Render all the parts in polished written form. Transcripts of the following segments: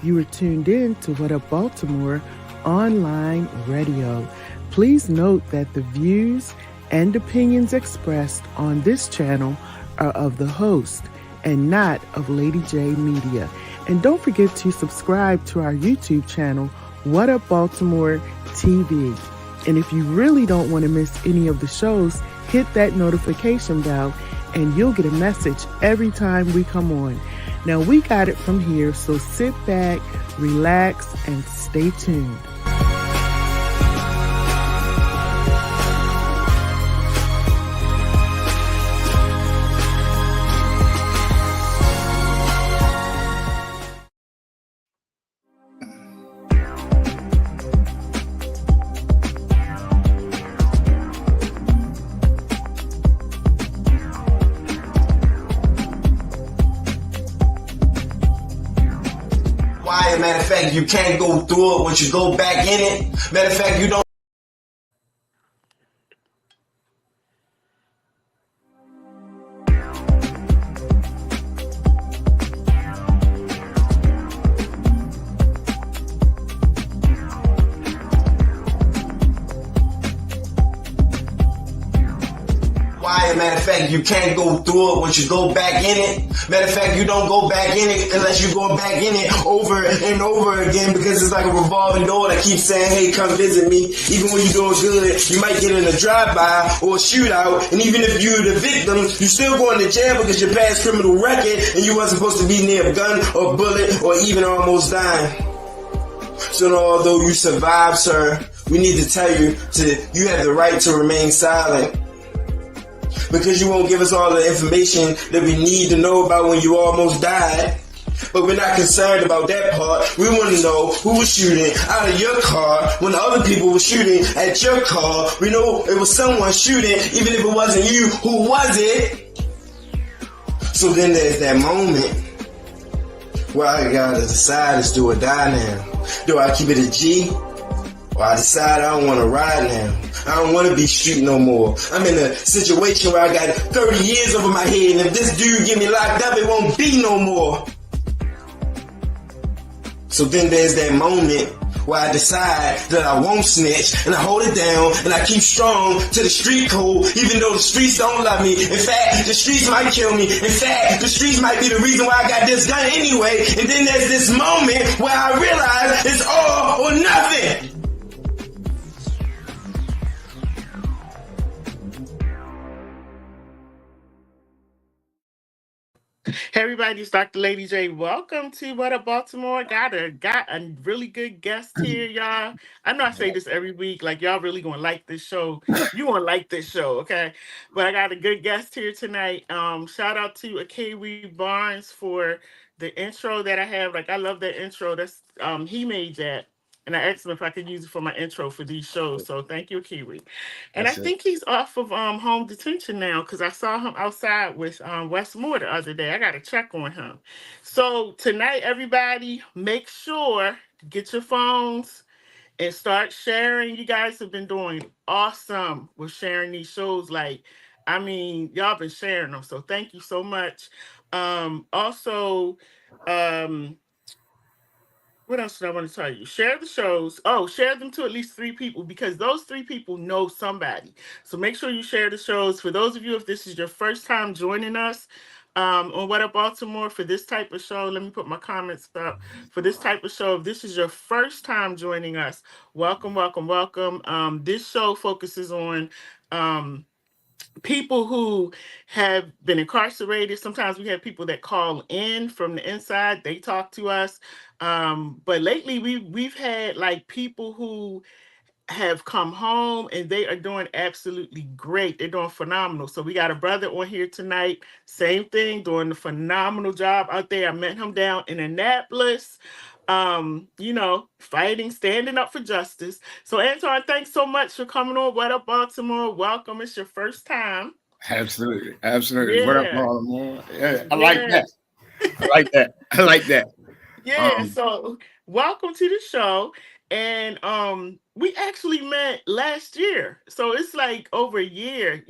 You are tuned in to What Up Baltimore online radio. Please note that the views and opinions expressed on this channel are of the host and not of LadyJMedia. And don't forget to subscribe to our YouTube channel, What Up Baltimore TV. And if you really don't want to miss any of the shows, hit that notification bell and you'll get a message every time we come on. Now, we got it from here, so sit back, relax, and stay tuned. Matter of fact, you can't go through it once you go back in it. Matter of fact, you don't. Matter of fact, you can't go through it once you go back in it. Matter of fact, you don't go back in it unless you go back in it over and over again, because it's like a revolving door that keeps saying, hey, come visit me. Even when you're doing good, you might get in a drive-by or a shootout, and even if you're the victim, you're still going to jail because your past criminal record and you weren't supposed to be near a gun or bullet or even almost dying. So although you survived, sir, we need to tell you you have the right to remain silent. Because you won't give us all the information that we need to know about when you almost died. But we're not concerned about that part. We want to know who was shooting out of your car when the other people were shooting at your car. We know it was someone shooting, even if it wasn't you. Who was it? So then there's that moment where I gotta decide, is do or die now. Do I keep it a G? Or I decide I don't want to ride now. I don't want to be street no more. I'm in a situation where I got 30 years over my head, and if this dude get me locked up, it won't be no more. So then there's that moment where I decide that I won't snitch, and I hold it down, and I keep strong to the street code, even though the streets don't love me. In fact, the streets might kill me. In fact, the streets might be the reason why I got this gun anyway. And then there's this moment where I realize it's all or nothing. Hey everybody, it's Dr. Lady J. Welcome to What Up Baltimore. Got a really good guest here, y'all. I know I say this every week, like y'all really gonna like this show. You gonna like this show, okay? But I got a good guest here tonight. Shout out to Akiwi Barnes for the intro that I have. Like, I love that intro. That's he made that. And I asked him if I could use it for my intro for these shows. So thank you, Kiwi. And I think he's off of home detention now, because I saw him outside with Westmore the other day. I got to check on him. So tonight, everybody, make sure, get your phones and start sharing. You guys have been doing awesome with sharing these shows. Like, I mean, y'all been sharing them. So thank you so much. Also, what else did I want to tell you? Share the shows. Oh, share them to at least 3 people, because those 3 people know somebody. So make sure you share the shows. For those of you, if this is your first time joining us on What Up Baltimore for this type of show, let me put my comments up. For this type of show, if this is your first time joining us, welcome, welcome, welcome. This show focuses on people who have been incarcerated. Sometimes we have people that call in from the inside. They talk to us. But lately we've had like people who have come home and they are doing absolutely great. They're doing phenomenal. So we got a brother on here tonight, same thing, doing a phenomenal job out there. I met him down in Annapolis, fighting, standing up for justice. So Antoin, thanks so much for coming on What Up Baltimore. Welcome. It's your first time. Absolutely. Absolutely. Yeah. What up, Baltimore? Yeah, I like that. I like that. Yeah, so welcome to the show. And we actually met last year. So it's like over a year,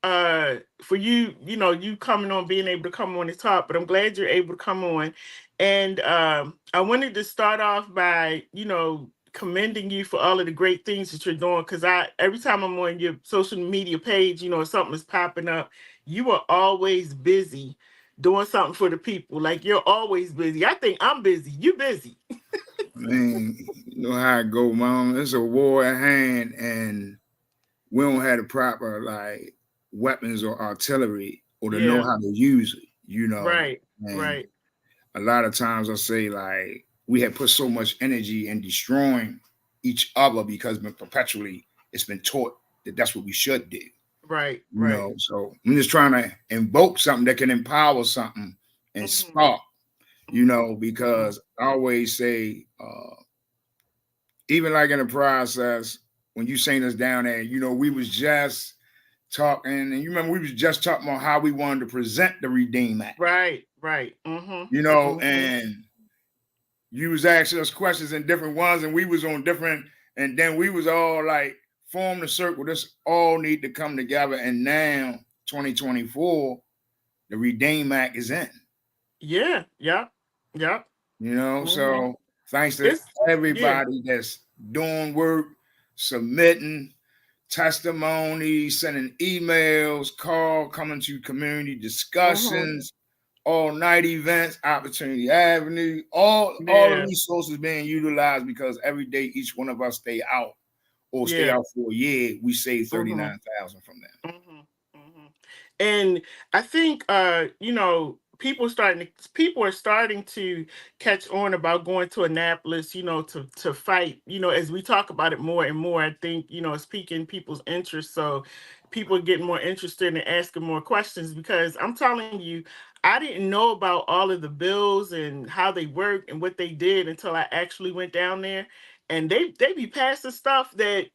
for you, you coming on, being able to come on and talk. But I'm glad you're able to come on. And I wanted to start off by, commending you for all of the great things that you're doing. Because every time I'm on your social media page, something is popping up. You are always busy doing something for the people. Like, you're always busy. I think I'm busy. You busy. Man, you know how it go, man. It's a war at hand, and we don't have the proper like weapons or artillery or to know Yeah. how to use it, you know. Right. And Right. a lot of times I say like we have put so much energy in destroying each other because perpetually it's been taught that that's what we should do. Right. You Right. know, so I'm just trying to invoke something that can empower something and Hmm. spark, you Hmm. know, because I always say, even like in the process, when you seen us down there, you know, we was just talking, and you remember we was just talking about how we wanted to present the Redeem Act, Right. Right. Hmm. you know, Hmm. and you was asking us questions in different ones, and we was on different, and then we was all like form the circle. This all need to come together, and now 2024, the Redeem Act is in. Yeah. Yep. Yep. You know, Hmm. so thanks to It's yeah. everybody that's doing work, submitting testimonies, sending emails, coming to community Hmm. discussions, all night events, Opportunity Avenue, all the Yeah. resources being utilized because every day each one of us stay out or stay Yeah. out for a year, we save Hmm. 39,000 from that. Hmm. Hmm. And I think people are starting to catch on about going to Annapolis, to fight, as we talk about it more and more. I think, it's piquing people's interest. So people are getting more interested in asking more questions, because I'm telling you, I didn't know about all of the bills and how they work and what they did until I actually went down there. And they be passing stuff that,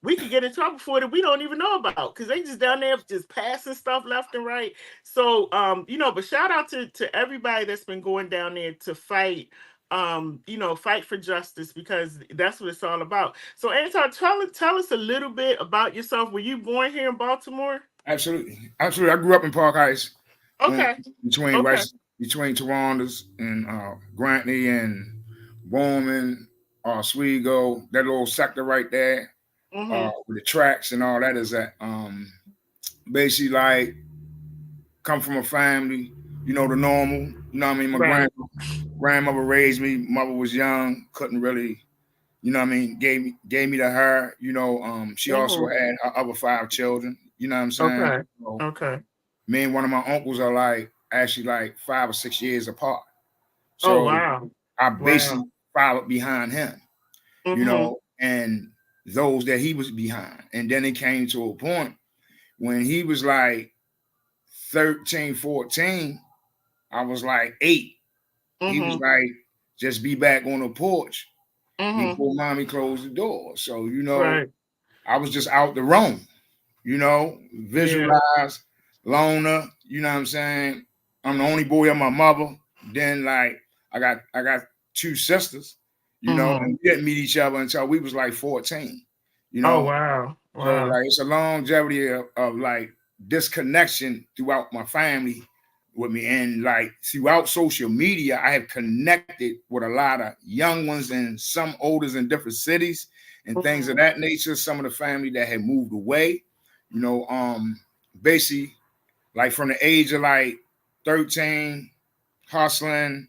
we could get in trouble for that we don't even know about, because they just down there just passing stuff left and right. So but shout out to everybody that's been going down there to fight, fight for justice, because that's what it's all about. So Anton, tell us a little bit about yourself. Were you born here in Baltimore? Absolutely. Absolutely. I grew up in Park Heights, on Okay. between right Okay. between Toronto's and Grantly and Bowman, Oswego, that little sector right there, Mm-hmm. with the tracks and all that is that basically like come from a family, you know, the normal, you know what I mean? My Right. grandmother raised me, mother was young, couldn't really, you know what I mean, gave me to her, you know, she also Mm-hmm. had her other 5 children, you know what I'm saying? Okay. So Okay. me and one of my uncles are like actually like 5 or 6 years apart. Oh, So wow. I Wow. basically followed behind him, you Mm-hmm. know, and those that he was behind. And then it came to a point when he was like 13, 14, I was like 8. He was Mm-hmm. like, just be back on the porch Mm-hmm. before mommy closed the door. So, you know, Right. I was just out the roam, you know, Yeah. visualize, loner, you know what I'm saying? I'm the only boy of my mother. Then like I got 2 sisters, you know, Mm-hmm. and we didn't meet each other until we was like 14, you Oh, know. wow. So Wow. like it's a longevity of like disconnection throughout my family with me. And like throughout social media, I have connected with a lot of young ones and some olders in different cities and things of Mm-hmm. that nature. Some of the family that had moved away, you know, basically like from the age of like 13, hustling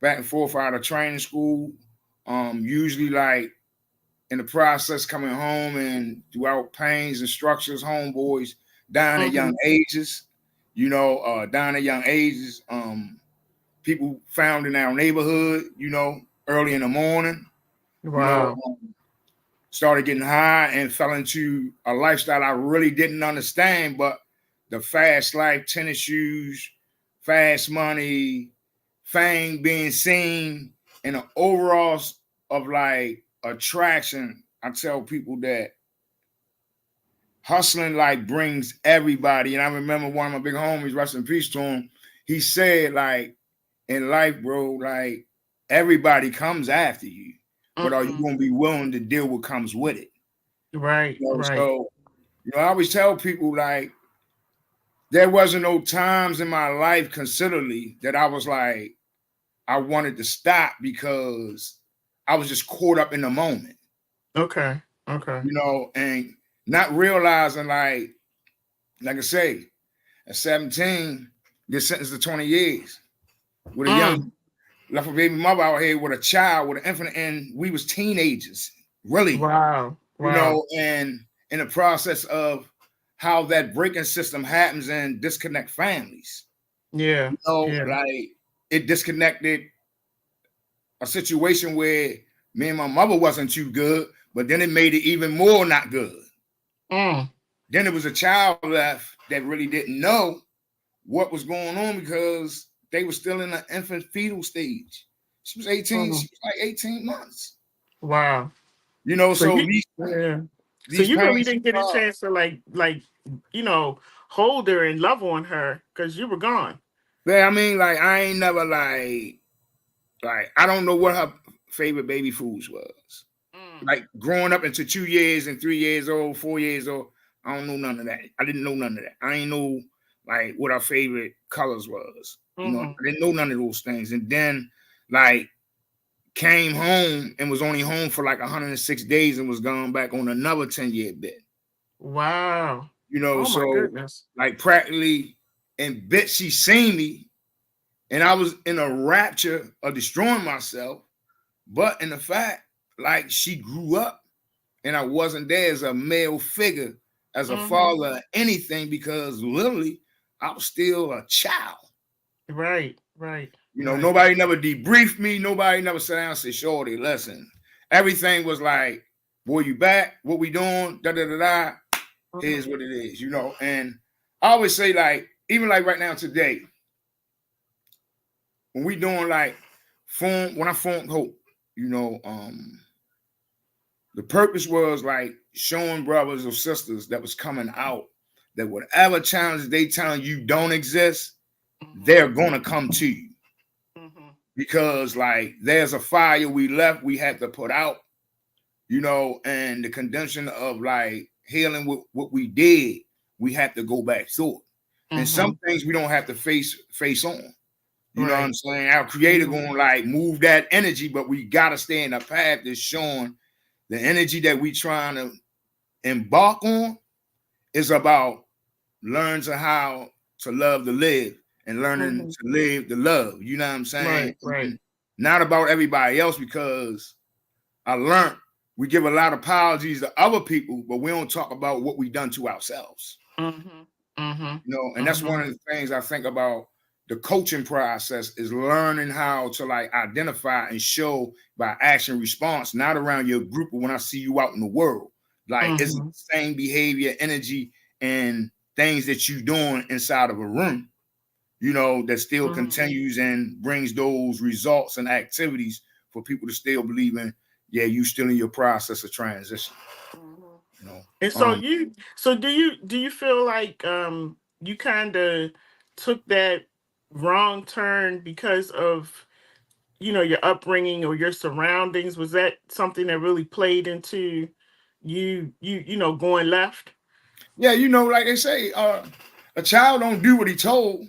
back and forth out of training school. Usually like in the process coming home and throughout pains and structures, homeboys dying at young Mm-hmm. ages, you know, dying at young ages. People found in our neighborhood, you know, early in the morning, you know, Wow. started getting high and fell into a lifestyle I really didn't understand, but the fast life, tennis shoes, fast money, fame, being seen, and the overalls of like attraction. I tell people that hustling like brings everybody. And I remember one of my big homies, rest in peace to him, he said, like, in life, bro, like everybody comes after you, but are you Mm-hmm. gonna be willing to deal with comes with it? Right. You know, Right. so I always tell people like there wasn't no times in my life considerably that I was like I wanted to stop because I was just caught up in the moment. Okay. Okay. You know, and not realizing like I say, at 17, get sentenced to 20 years with a young left a baby mother out here with a child, with an infant, and we was teenagers, really. Wow. You Wow. know, and in the process of how that breaking system happens and disconnect families. Yeah. You know, Yeah. like it disconnected a situation where me and my mother wasn't too good, but then it made it even more not good. Then there was a child left that really didn't know what was going on because they were still in the infant fetal stage. She was 18, she was like 18 months. Wow. You know, So so you, yeah. So these you really parents, didn't get a chance to like hold her and love on her because you were gone. yeah, I mean, like I ain't never like I don't know what her favorite baby foods was. Like growing up into 2 years and 3 years old, 4 years old, I don't know none of that. I didn't know none of that. I ain't know like what our favorite colors was. You know, I didn't know none of those things. And then like came home and was only home for like 106 days and was gone back on another 10-year bit. Wow. You know, Oh my so goodness. like practically in bits she seen me and I was in a rapture of destroying myself. But in the fact, like she grew up and I wasn't there as a male figure, as a father, anything, because literally I was still a child. Right, right. You know, Right. nobody never debriefed me. Nobody never sat down and said, Shorty, listen. Everything was like, boy, you back? What we doing? Da da da da. Here's what it is, you know. And I always say, like, even like right now today, when we doing like when I formed Hope, you know, the purpose was like showing brothers or sisters that was coming out that whatever challenges they telling you don't exist, they're gonna come to you. Because like there's a fire we left, we had to put out, you know, and the condition of like healing what we did, we have to go back through it. And some things we don't have to face on. You know what I'm saying? Our creator gonna like move that energy, but we gotta stay in the path that's showing the energy that we trying to embark on is about learning how to love to live and learning to live to love. You know what I'm saying? Right. Not about everybody else, because I learned we give a lot of apologies to other people, but we don't talk about what we done to ourselves. You know, and that's one of the things I think about the coaching process is learning how to like identify and show by action response, not around your group, but when I see you out in the world. Like it's the same behavior, energy, and things that you doing inside of a room, you know, that still continues and brings those results and activities for people to still believe in, yeah, you still in your process of transition. You know. And so do you feel like you kind of took that wrong turn because of your upbringing or your surroundings? Was that something that really played into you going left? Yeah, you know, like they say, a child don't do what he told.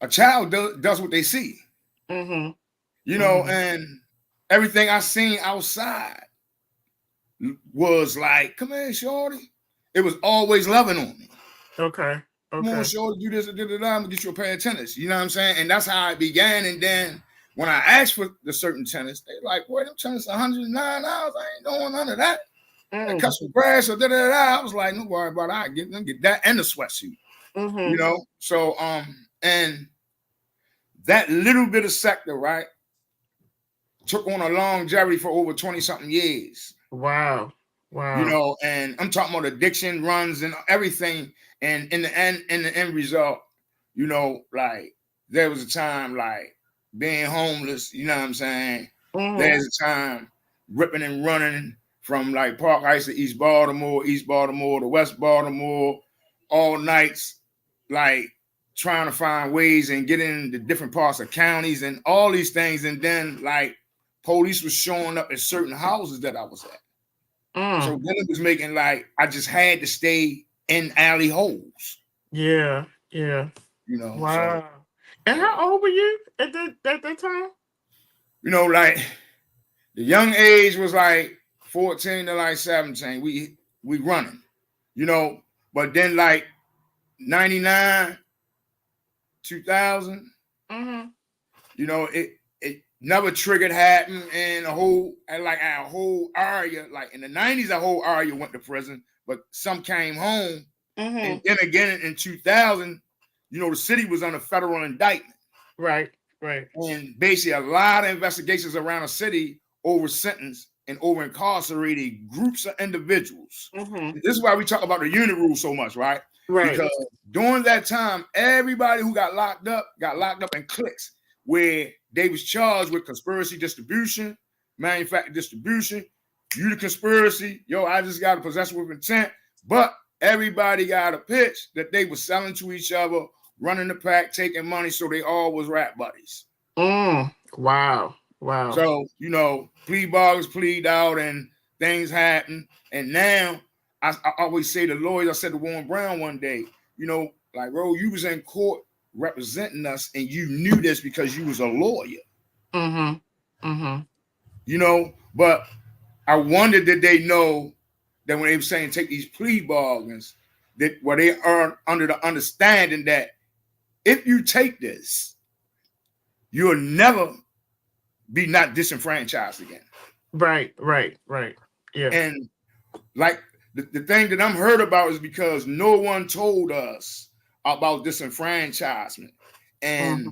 A child does what they see. You know, and everything I seen outside was like, come here, shorty. It was always loving on me. Okay. Come on, shorty, do this, I'm gonna get you a pair of tennis. You know what I'm saying? And that's how it began. And then when I asked for the certain tennis, they like, boy, them tennis $109. I ain't doing none of that. Cut some grass or I was like, no worry about it. I get that and the sweatsuit. You know, so and that little bit of sector, right, took on a longevity for over 20-something years. Wow. You know, and I'm talking about addiction runs and everything. And in the end result, you know, like there was a time like being homeless, you know what I'm saying? There's a time ripping and running from like Park Heights to East Baltimore to West Baltimore, all nights, like trying to find ways and get into different parts of counties and all these things. And then like police was showing up at certain houses that I was at. So then it was making like I just had to stay in alley holes. Yeah. You know. Wow. So, and how old were you at that time? you know, like the young age was like 14 to like 17. We running, you know, but then like 99, 2000, you know, it never triggered happened and a whole area, like in the 90s, a whole area went to prison, but some came home. And then again in 2000, you know, the city was under federal indictment. Right. And basically a lot of investigations around the city over sentenced and over incarcerated groups of individuals. This is why we talk about the unit rule so much, right? Because during that time, everybody who got locked up in cliques where they was charged with conspiracy distribution, manufactured distribution, you the conspiracy, yo, I just got a possession with intent, but everybody got a pitch that they were selling to each other, running the pack, taking money, so they all was rap buddies. Wow. So, you know, plea bargains plead out and things happen. And now I always say to lawyers, I said to Warren Brown one day, you know, like, bro, you was in court representing us and you knew this because you was a lawyer. You know, but I wonder did they know that when they were saying take these plea bargains, that they are under the understanding that if you take this, you'll never be not disenfranchised again. Right. Yeah. And like the thing that I'm heard about is because no one told us about disenfranchisement and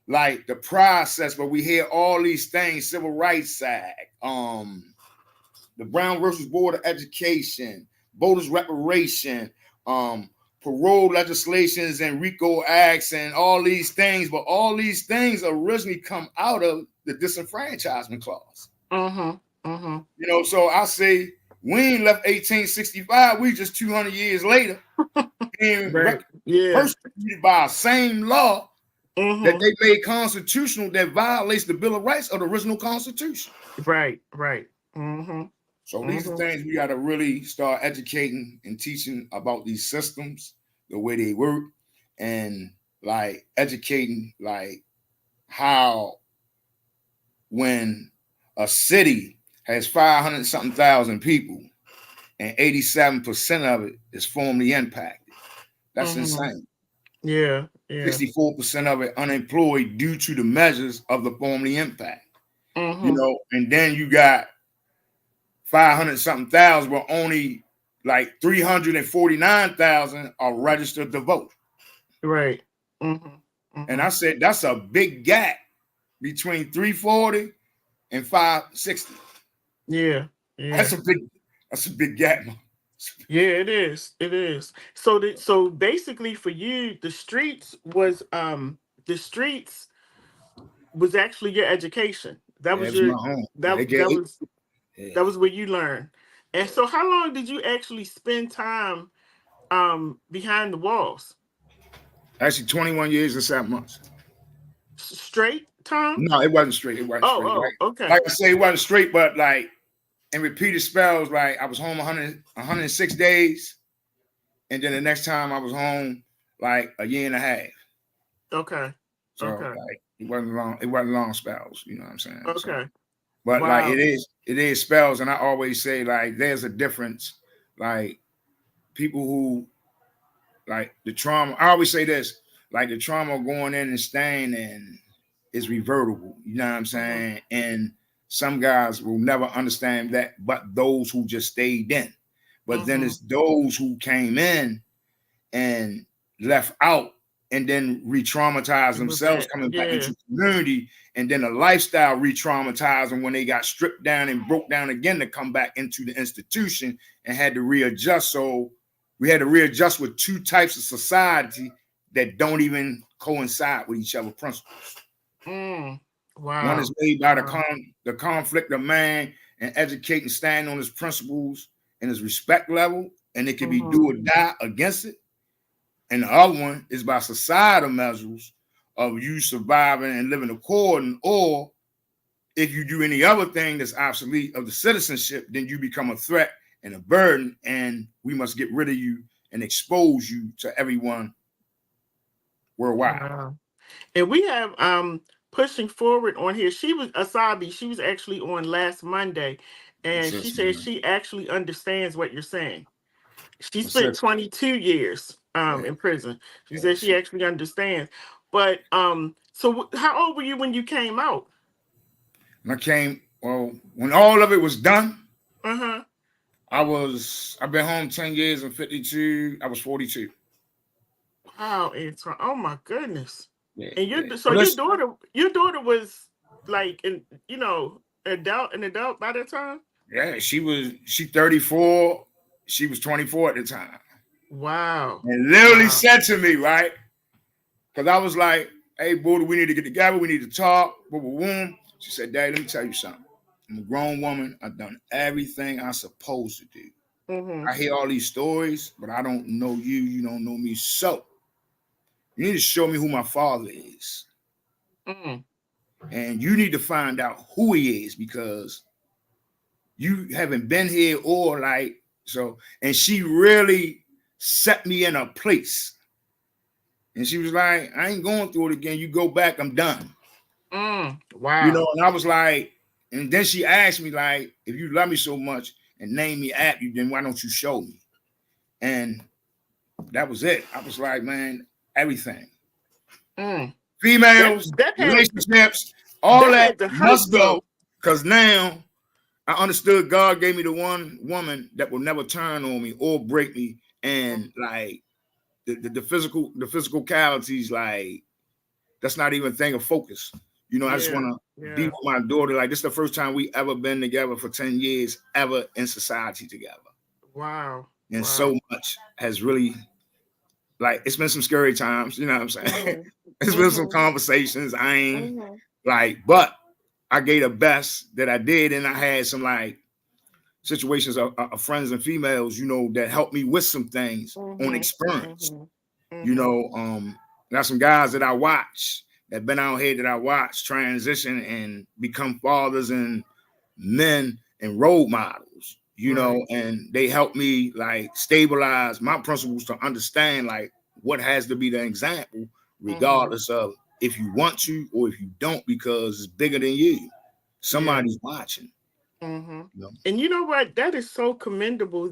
like the process, but we hear all these things, Civil Rights Act, the Brown versus Board of Education, voters reparation, parole legislations and RICO acts and all these things, but all these things originally come out of the disenfranchisement clause. You know, so I say we ain't left 1865, we just 200 years later being persecuted by the same law that they made constitutional that violates the Bill of Rights of the original Constitution. Right. So these are things we got to really start educating and teaching about these systems, the way they work, and like educating like how when a city has 500-something thousand people and 87% of it is formally impacted. That's insane. Yeah. 64% of it unemployed due to the measures of the formally impact. You know, and then you got 500-something thousand, but only like 349,000 are registered to vote. Right. And I said that's a big gap between 340 and 560. Yeah. That's a big gap. Yeah, it is. So basically for you, the streets was actually your education. That was your home. That was where you learned. And so how long did you actually spend time behind the walls? Actually 21 years and 7 months. Straight time? No, it wasn't straight. It wasn't straight. Like, okay. Like I say, it wasn't straight, but like in repeated spells, like I was home 106 days, and then the next time I was home like a year and a half. Okay. So like it wasn't long spells, you know what I'm saying? Okay. So, but like it is spells, and I always say like there's a difference. Like people who like the trauma, I always say this, like the trauma going in and staying in is revertible, you know what I'm saying? And some guys will never understand that, but those who just stayed in. But then it's those who came in and left out and then re-traumatized themselves coming back into community, and then a lifestyle re-traumatized them when they got stripped down and broke down again to come back into the institution and had to readjust. So we had to readjust with two types of society that don't even coincide with each other principles. Wow. One is made by the conflict of man and educate and stand on his principles and his respect level, and it can be do or die against it. And the other one is by societal measures of you surviving and living according, or if you do any other thing that's obsolete of the citizenship, then you become a threat and a burden, and we must get rid of you and expose you to everyone worldwide. And we have pushing forward on here. She was Asabi. She was actually on last Monday, and What's she this, said man? she actually understands what you're saying. She What's spent this? 22 years Yeah, in prison. She yeah. said she actually understands. But so how old were you when you came out? When I came, well, when all of it was done, Uh-huh. I've been home 10 years and 52. I was 42. Wow, Antoine. Oh my goodness. Yeah, And yeah. so But your let's, daughter was like an adult by that time? yeah, she 34. She was 24 at the time. Wow. And literally Wow. said to me, right? Because I was like, hey, boo, we need to get together. We need to talk. Boom, boom, boom. She said, Daddy, let me tell you something. I'm a grown woman. I've done everything I'm supposed to do. Mm-hmm. I hear all these stories, but I don't know you. You don't know me. So you need to show me who my father is. Mm. And you need to find out who he is because you haven't been here or like so. And she really set me in a place. And she was like, I ain't going through it again. You go back, I'm done. Mm. You know, Wow. and I was like, and then she asked me, like, if you love me so much and name me after you, then why don't you show me? And that was it. I was like, man, everything. Mm. That Females, that had relationships, all that that had to hurt must go. though. Because now I understood God gave me the one woman that will never turn on me or break me. And like the physicalities, like that's not even a thing of focus. You know, I just Yeah. want to be Yeah. with my daughter. Like this is the first time we ever been together for 10 years, ever in society together. Wow. And Wow. so much has really like it's been some scary times, you know what I'm saying? Mm-hmm. It's been some Mm-hmm. conversations. I ain't Mm-hmm. like, but I gave the best that I did, and I had some like situations of friends and females, you know, that helped me with some things on Mm-hmm. experience. Mm-hmm. You Mm-hmm. know, got some guys that I watch that been out here that I watch transition and become fathers and men and role models, you know, Right. and they help me like stabilize my principles to understand like what has to be the example, Mm-hmm. regardless of if you want to or if you don't, because it's bigger than you. Yeah. Somebody's watching, Mm-hmm. you know. And you know what? That is so commendable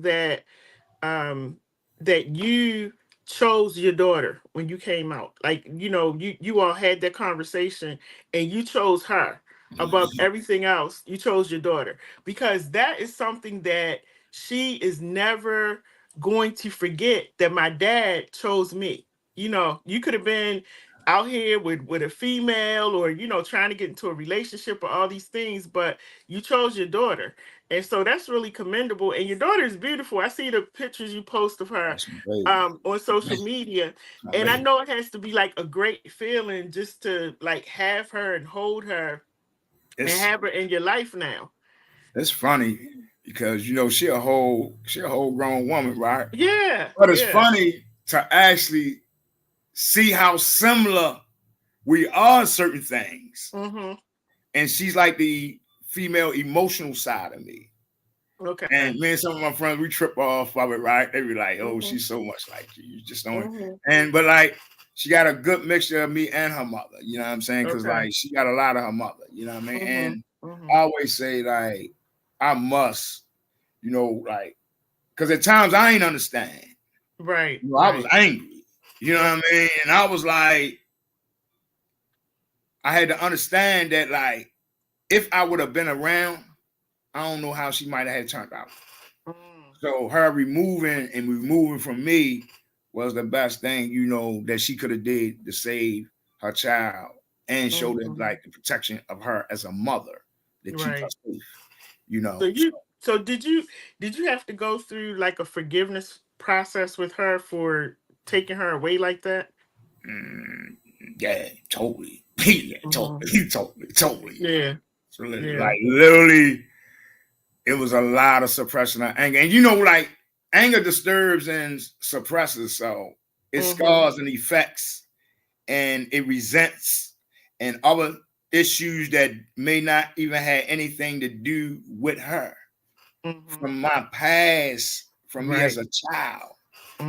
um that you chose your daughter when you came out. Like, you all had that conversation and you chose her above everything else. You chose your daughter because that is something that she is never going to forget, that my dad chose me. You could have been out here with a female, or trying to get into a relationship or all these things, but you chose your daughter. And so that's really commendable. And your daughter is beautiful. I see the pictures you post of her That's my baby. on social media. My And I baby. know it has to be like a great feeling just to like have her and hold her and It's have her in your life now. it's funny because you know she a whole grown woman, right? Yeah, But it's yeah. funny to actually see how similar we are in certain things. Mm-hmm. And she's like the female emotional side of me. Okay. And me and some of my friends, we trip off of it, right? They be like, oh, Mm-hmm. she's so much like you. You just don't. Mm-hmm. And but like she got a good mixture of me and her mother, you know what I'm saying? Because Okay. like she got a lot of her mother, you know what I mean? Mm-hmm. And Mm-hmm. I always say, like, I must, you know, like, because at times I ain't understand. Right, You know, I was right. angry, you know what I mean? And I was like, I had to understand that, like, if I would have been around, I don't know how she might have had turned out. Mm. So her removing from me was the best thing, you know, that she could have did to save her child and show them Mm-hmm. like the protection of her as a mother to keep her Right. safe, you So know. did you have to go through like a forgiveness process with her for taking her away like that? Mm, yeah, totally. Yeah, Mm-hmm. totally, totally. Yeah, So yeah. like literally, it was a lot of suppression of anger. And you know, like anger disturbs and suppresses, so it Mm-hmm. scars and effects and it resents and other issues that may not even have anything to do with her Mm-hmm. from my past, from me as Right. a child,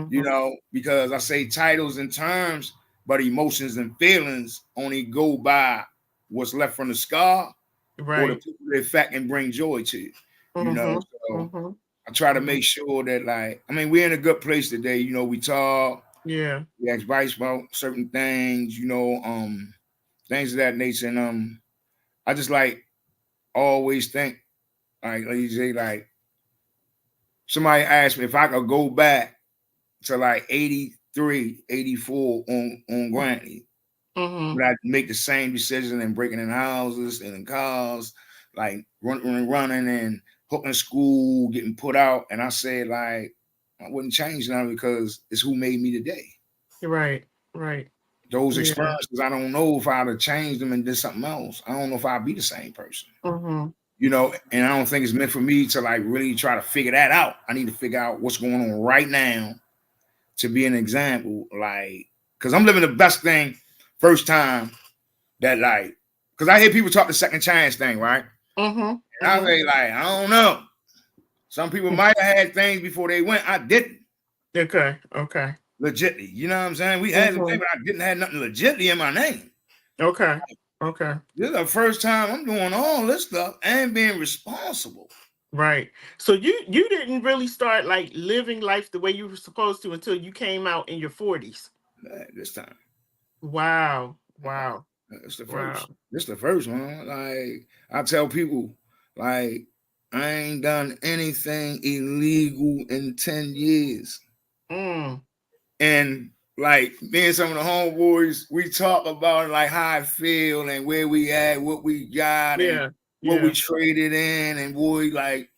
you Mm-hmm. know, because I say titles and terms, but emotions and feelings only go by what's left from the scar or the Right. people that affect and bring joy to you. You know, Mhm. so Mhm. I try to Mhm. make sure that, like, I mean, we're in a good place today. You know, we talk, Yeah. we ask advice about certain things, you know, things of that nature. And I just like always think, like LadyJ, like somebody asked me if I could go back to like 83, 84 on Granny. Mhm. Would I make the same decision and breaking in houses and in cars, like running and hooking school, getting put out? And I said, like, I wouldn't change nothing because it's who made me today. Right. Right. Those Yeah. experiences, I don't know if I'd have changed them and did something else. I don't know if I'd be the same person. Mhm. You know, and I don't think it's meant for me to like really try to figure that out. I need to figure out what's going on right now to be an example, like, because I'm living the best thing first time that, like, because I hear people talk the second chance thing, right? Mhm. And I Mhm. say, like, I don't know. Some people might have had things before they went. I didn't. Okay. Okay. Legitly. You know what I'm saying? We had some things, Mhm. but I didn't have nothing legitly in my name. Okay. Okay. This is the first time I'm doing all this stuff and being responsible. Right. So you didn't really start like living life the way you were supposed to until you came out in your 40s. This time. Wow. Wow. It's the first. Wow. This the first one. Like, I tell people, like, I ain't done anything illegal in 10 years. Mm. And like me and some of the homeboys, we talk about like how I feel and where we at, what we got, and Yeah. what we Yeah. traded in, and boy, like,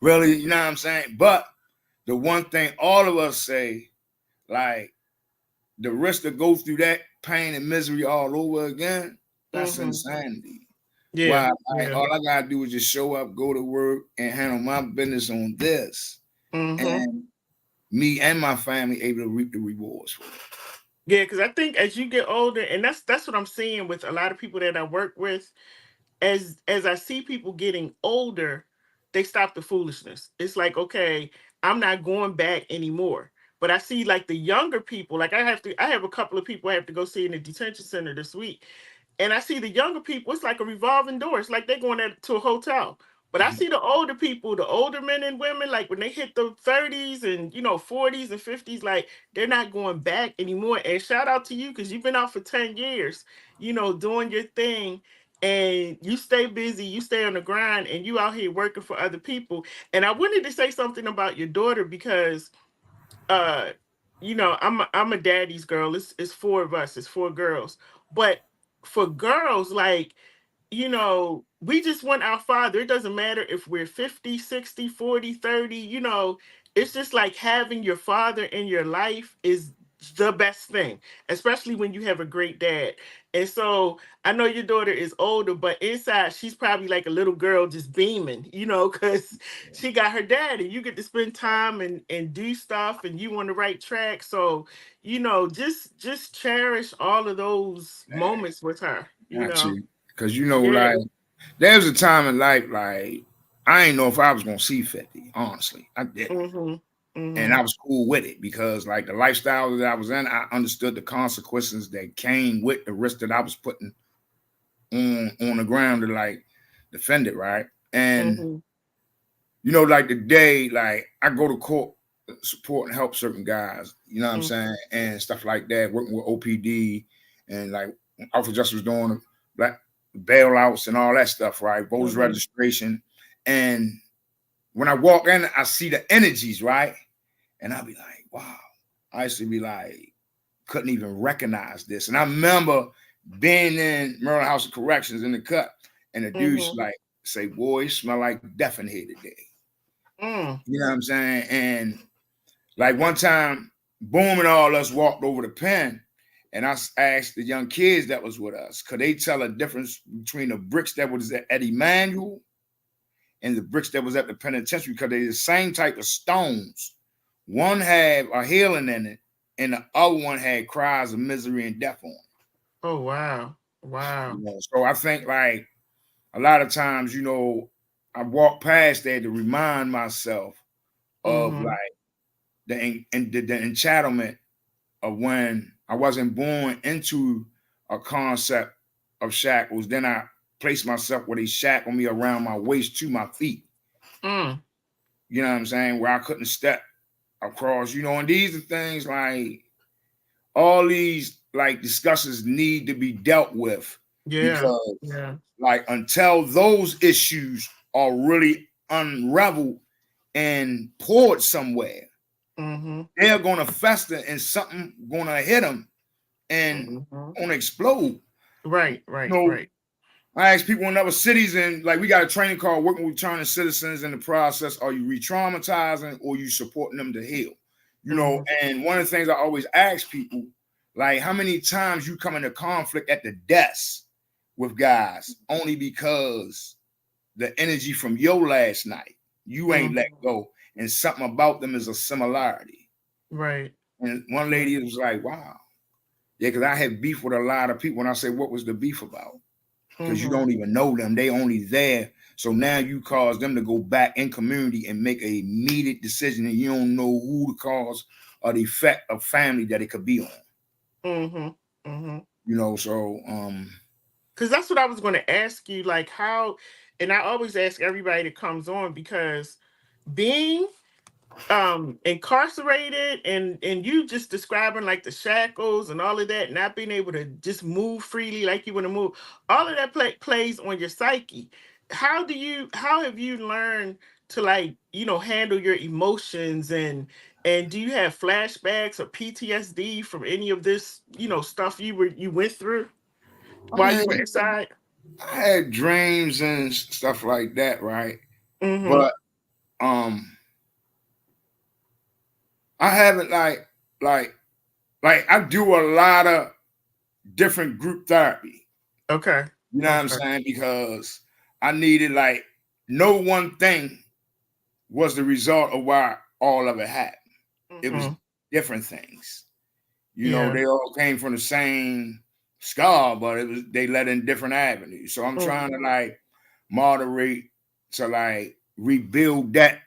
really, you know what I'm saying? But the one thing all of us say, like, the risk to go through that pain and misery all over again, that's Mhm. insanity. Yeah. Why? Like, Yeah. all I gotta do is just show up, go to work, and handle my business on this, Mhm. and me and my family able to reap the rewards for it. Yeah, because I think as you get older, and that's what I'm seeing with a lot of people that I work with, as I see people getting older, they stop the foolishness. It's like, okay, I'm not going back anymore. But I see like the younger people, like I have a couple of people I have to go see in the detention center this week. And I see the younger people, it's like a revolving door. It's like they're going to a hotel. But I see the older people, the older men and women, like when they hit the 30s and 40s and 50s, like they're not going back anymore. And shout out to you because you've been out for 10 years, doing your thing, and you stay busy, you stay on the grind, and you out here working for other people. And I wanted to say something about your daughter because uh I'm a daddy's girl. It's four of us, it's four girls. But for girls, like, we just want our father. It doesn't matter if we're 50, 60, 40, 30, it's just like having your father in your life is the best thing, especially when you have a great dad. And so I know your daughter is older, but inside she's probably like a little girl just beaming, because she got her dad and you get to spend time and do stuff and you on the right track. So, just cherish all of those moments with her, Got you. Because, you know, Yeah. like, there's a time in life, like, I ain't know if I was going to see 50, honestly. I didn't. Mhm. And I Mhm. was cool with it because, like, the lifestyle that I was in, I understood the consequences that came with the risk that I was putting on the ground to, like, defend it, right? And, Mhm. you know, like, the day, like, I go to court, support and help certain guys, you know what I'm Mhm. saying? And stuff like that, working with OPD and, like, Alpha Justice was doing black bailouts and all that stuff, right? Voters Mhm. registration. And when I walk in, I see the energies, right? And I'll be like, wow. I used to be like, couldn't even recognize this. And I remember being in Maryland House of Corrections in the cut, and the dude's Mhm. like, say, boy, smell like death in here today. Mm. You know what I'm saying? And like one time, Boom and all us walked over the pen, and I asked the young kids that was with us, could they tell a difference between the bricks that was at Emmanuel and the bricks that was at the penitentiary? Because they're the same type of stones. One had a healing in it, and the other one had cries of misery and death on it. Oh, wow. You Wow. know? So I think, like, a lot of times, you know, I walk past there to remind myself of Mhm. like the entitlement of when I wasn't born into a concept of shackles. Then I placed myself with a shackle me around my waist to my feet. Mm. You know what I'm saying? Where I couldn't step across, and these are things like all these like discussions need to be dealt with Yeah. because Yeah. like until those issues are really unraveled and poured somewhere, Mm-hmm. they're gonna fester and something gonna hit them and Mm-hmm. gonna explode. Right. You Right. know, Right. I ask people in other cities, and like we got a training called Working with Returning Citizens in the process. Are you re-traumatizing or you supporting them to heal? Mm-hmm. And one of the things I always ask people, like how many times you come into conflict at the desk with guys only because the energy from your last night, you ain't let Mm-hmm. go, and something about them is a similarity. Right. And one Yeah. lady was like, wow. Yeah, because I had beef with a lot of people. And I say, what was the beef about? Because you Mm-hmm. don't even know them. They only there. So now you cause them to go back in community and make a immediate decision, and you don't know who the cause or the effect of family that it could be on. Mm-hmm. Mm-hmm. So Because that's what I was going to ask you, like how, and I always ask everybody that comes on because being incarcerated and you just describing like the shackles and all of that, not being able to just move freely like you want to move, all of that plays on your psyche. How have you learned to like handle your emotions, and do you have flashbacks or PTSD from any of this stuff you went through I while you were mean, inside? I had dreams and stuff like that, right? Mm-hmm. But I haven't like I do a lot of different group therapy. Okay. You know what I'm Okay. saying? Because I needed like no one thing was the result of why all of it happened. It was Mm-hmm. different things. Yeah. They all came from the same scar, but they led in different avenues. So I'm trying to Mm-hmm. like moderate to like rebuild that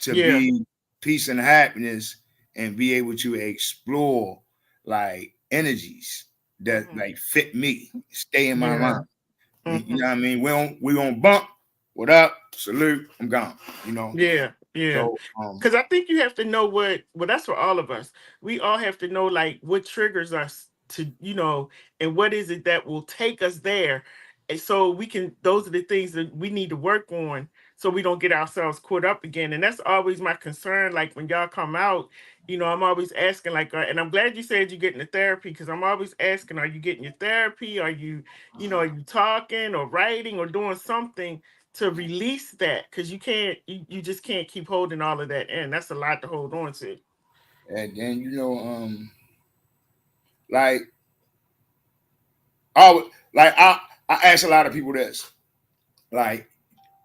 to Yeah. be peace and happiness and be able to explore like energies that Mm-hmm. like fit me, stay in my Yeah. mind. You Mm-hmm. know what I mean? We don't bump. What up? Salute. I'm gone. Yeah. Yeah. So Because I think you have to know well, that's for all of us. We all have to know like what triggers us to, and what is it that will take us there. And so those are the things that we need to work on so we don't get ourselves caught up again. And that's always my concern. Like when y'all come out, I'm always asking, like, and I'm glad you said you're getting the therapy because I'm always asking, are you getting your therapy? Are you talking or writing or doing something to release that? Because you just can't keep holding all of that in. That's a lot to hold on to. and then like I would like I ask a lot of people this. Like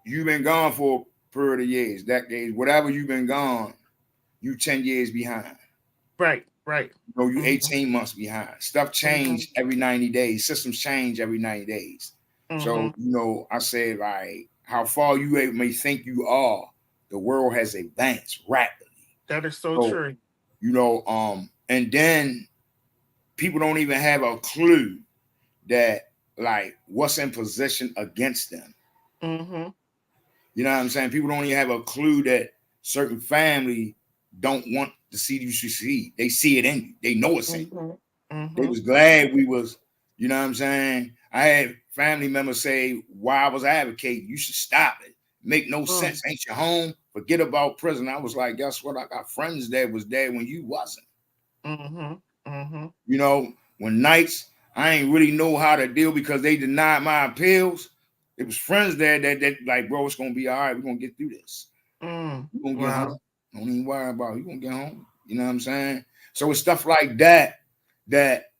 you've been gone for a period of years, decades, whatever you've been gone, you 10 years behind. Right, right. You Mm-hmm, 18 months behind. Stuff mm-hmm, change every 90 days. Systems change every 90 days. mm-hmm. So, I say like how far you may think you are, the world has advanced rapidly. That is so So, true. and then people don't even have a clue that like what's in position against them. Mm-hmm, You know what I'm saying? People don't even have a clue that certain family don't want to see you succeed. They see it in you. They know it's in you. mm-hmm, They mm-hmm, was glad we was, you know what I'm saying? I had family members say, why I was advocating, you should stop it. Make no sense. Ain't your home? Forget about prison. I was like, guess what? I got friends that was there when you wasn't. mm-hmm, mm-hmm. When nights I ain't really know how to deal because they denied my appeals. It was friends there that like, bro, it's gonna be all right. We're gonna get through this. Mm. You're gonna get home. Wow. Don't even worry about it. You're gonna get home. You know what I'm saying? So it's stuff like that that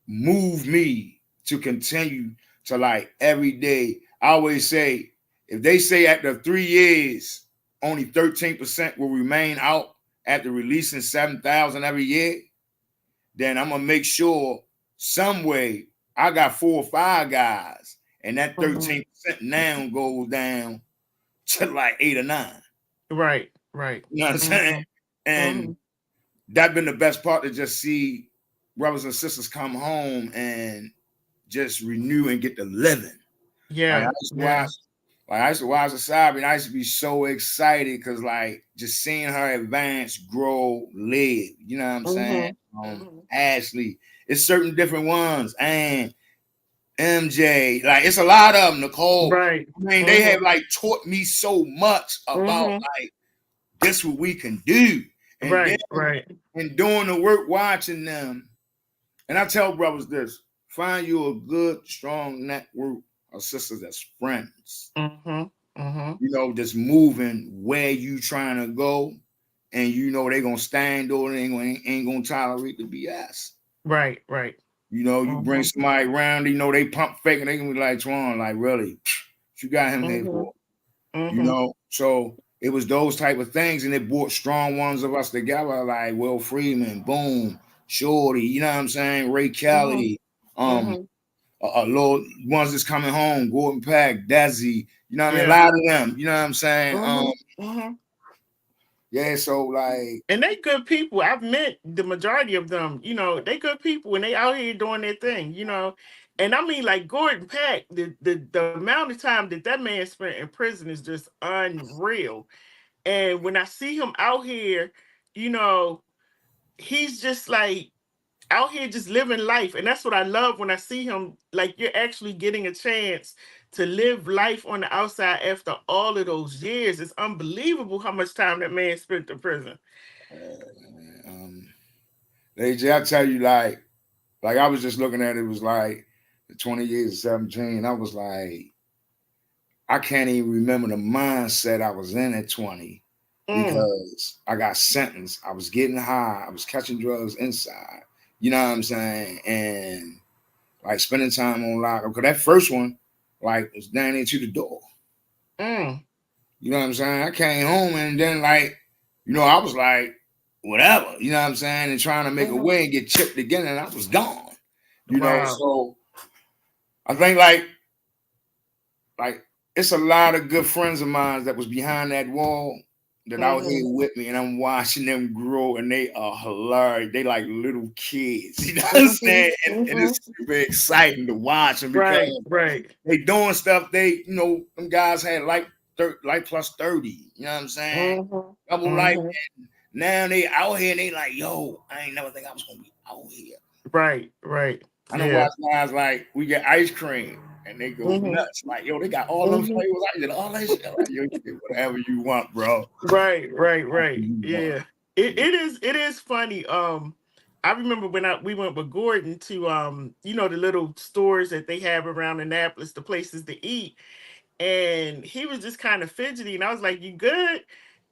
move me to continue to like every day. I always say, if they say after 3 years, only 13% will remain out after releasing 7,000 every year, then I'm gonna make sure some way I got 4 or 5 guys, and that Mm-hmm. 13% now goes down to like 8 or 9. Right, right. You know what I'm saying? Mm-hmm, mm-hmm. And that been the best part to just see brothers and sisters come home and just renew and get to living. Like Yeah. I used to Yeah. watch, Wasabi, and I used to be so excited because like just seeing her advance, grow, live. You know what I'm saying? Ashley, it's certain different ones, and MJ, like it's a lot of them. Nicole, Right. I mean, they have like taught me so much about Mm-hmm. like this what we can do, and then Right. Right. and doing the work, watching them. And I tell brothers this: find you a good, strong network of sisters that's friends. Mm-hmm. Mm-hmm. You know, just moving where you trying to go, and you know they gonna stand on it, ain't gonna tolerate the BS. Right. Right. You know, you bring Mm-hmm. somebody around, you know, they pump fake and they can be like, Twan, like, really, what you got him here Mm-hmm. for? You Mm-hmm. know, so it was those type of things, and it brought strong ones of us together, like Will Freeman, Boom, Shorty, you know what I'm saying? Ray Mm-hmm. Kelly, Mm-hmm. little ones that's coming home, Gordon Pack, Desi, you know what I mean? A Yeah. lot of them, you know what I'm saying? Mm-hmm. Mm-hmm. Yeah, so like, And they good people. I've met the majority of them. You know, they good people and they out here doing their thing. You know, and I mean, like Gordon Pack, the amount of time that that man spent in prison is just unreal. And when I see him out here, you know, he's just like out here just living life. And that's what I love when I see him. Like you're actually getting a chance to live life on the outside after all of those years. It's unbelievable how much time that man spent in prison. um, LadyJ, I tell you, like I was just looking at it, was like the 20 years of 17. I was like, I can't even remember the mindset I was in at 20 Mm, because I got sentenced. I was getting high. I was catching drugs inside. You know what I'm saying? And like spending time on lock. Because that first one, like, was down into the door. mm, You know what I'm saying? I came home and then like, you know, I was like, whatever, you know what I'm saying? And trying to make a mhm. way and get chipped again, and I was gone. You know, Wow. so I think like it's a lot of good friends of mine that was behind that wall that out here Hmm. with me, and I'm watching them grow, and they are hilarious. They like little kids, you know what I'm Hmm. saying? And Hmm. it's super exciting to watch them because Right, right. they doing stuff. They, you know, them guys had like plus 30. You know what I'm saying? Hmm. Double life. Hmm. Now they out here and they like, yo, I ain't never think I was gonna be out here. Right, right. I know Yeah. watch guys like we get ice cream and they go Hmm. nuts. Like, yo, they got all them Hmm. flavors. I get all that shit. Like, yo, you get whatever you want, bro. Right, right, Whatever right. you want. Yeah. It is funny. I remember when we went with Gordon to you know, the little stores that they have around Annapolis, the places to eat, and he was just kind of fidgety, and I was like, "You good?"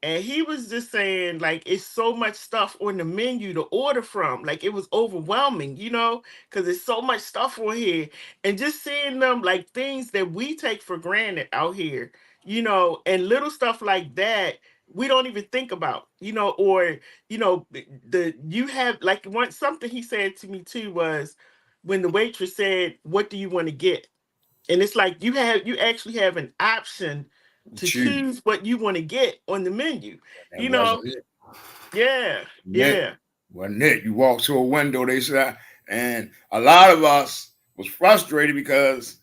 And he was just saying like it's so much stuff on the menu to order from, like it was overwhelming, you know, because there's so much stuff on here, and just seeing them like things that we take for granted out here, you know, and little stuff like that we don't even think about, you know, or you know, the you have like one something he said to me too was when the waitress said, "What do you want to get?" And it's like you actually have an option to Choose. choose what you want to get on the menu. That You wasn't know, it. yeah, It yeah. wasn't it. You walk to a window, they said, and a lot of us was frustrated because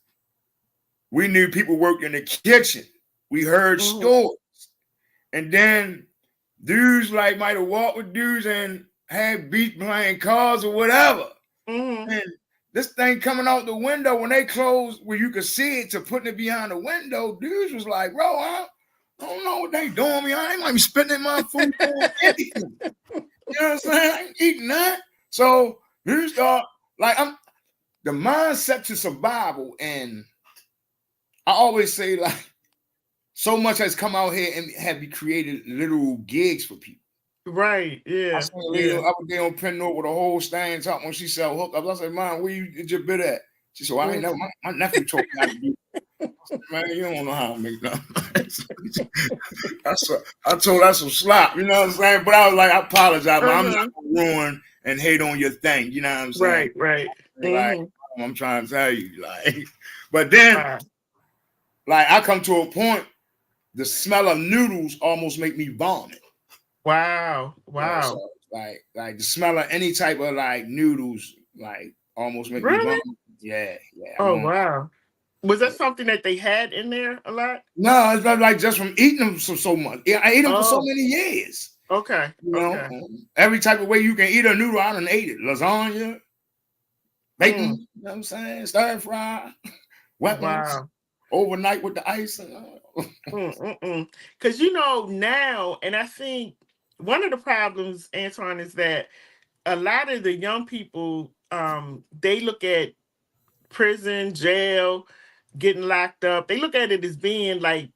we knew people worked in the kitchen. We heard Hmm. stories. And then dudes like might have walked with dudes and had beat playing cards or whatever. Hmm. And this thing coming out the window when they closed where you could see it to putting it behind the window, dudes was like, bro, I don't know what they doing me. I ain't might be spending my food on anything. You know what I'm saying? I ain't eating that. So you start like I'm the mindset to survival. And I always say, like, so much has come out here and have created little gigs for people. Right, I yeah, seen a lady the yeah. other day on Penn North with a whole stand talking when she sell hookups. I said, "Man, where you get your bit at?" She said, "Well, I ain't know. My nephew taught me how to do." Man, you don't know how to make nothing. I told her that's some slop, you know what I'm saying? But I was like, I apologize, but I'm not Uh-huh. gonna ruin and hate on your thing, you know what I'm saying? Right, right. Like, Hmm. I'm trying to tell you, like, but then, Wow. like, I come to a point, the smell of noodles almost make me vomit. Wow. You know, Wow. so like the smell of any type of like noodles, like almost make me Really? vomit. Yeah. I Oh won't. wow. Was that something that they had in there a lot? No, it's not like just from eating them so much. Yeah, I ate them for so Oh, many years. okay. You know, Okay. every type of way you can eat a noodle, I done ate it. Lasagna, bacon, Mm, you know what I'm saying? Stir fry, weapons, wow. overnight with the ice. Because now, and I think one of the problems, Antoine, is that a lot of the young people, they look at prison, jail, getting locked up. They look at it as being like,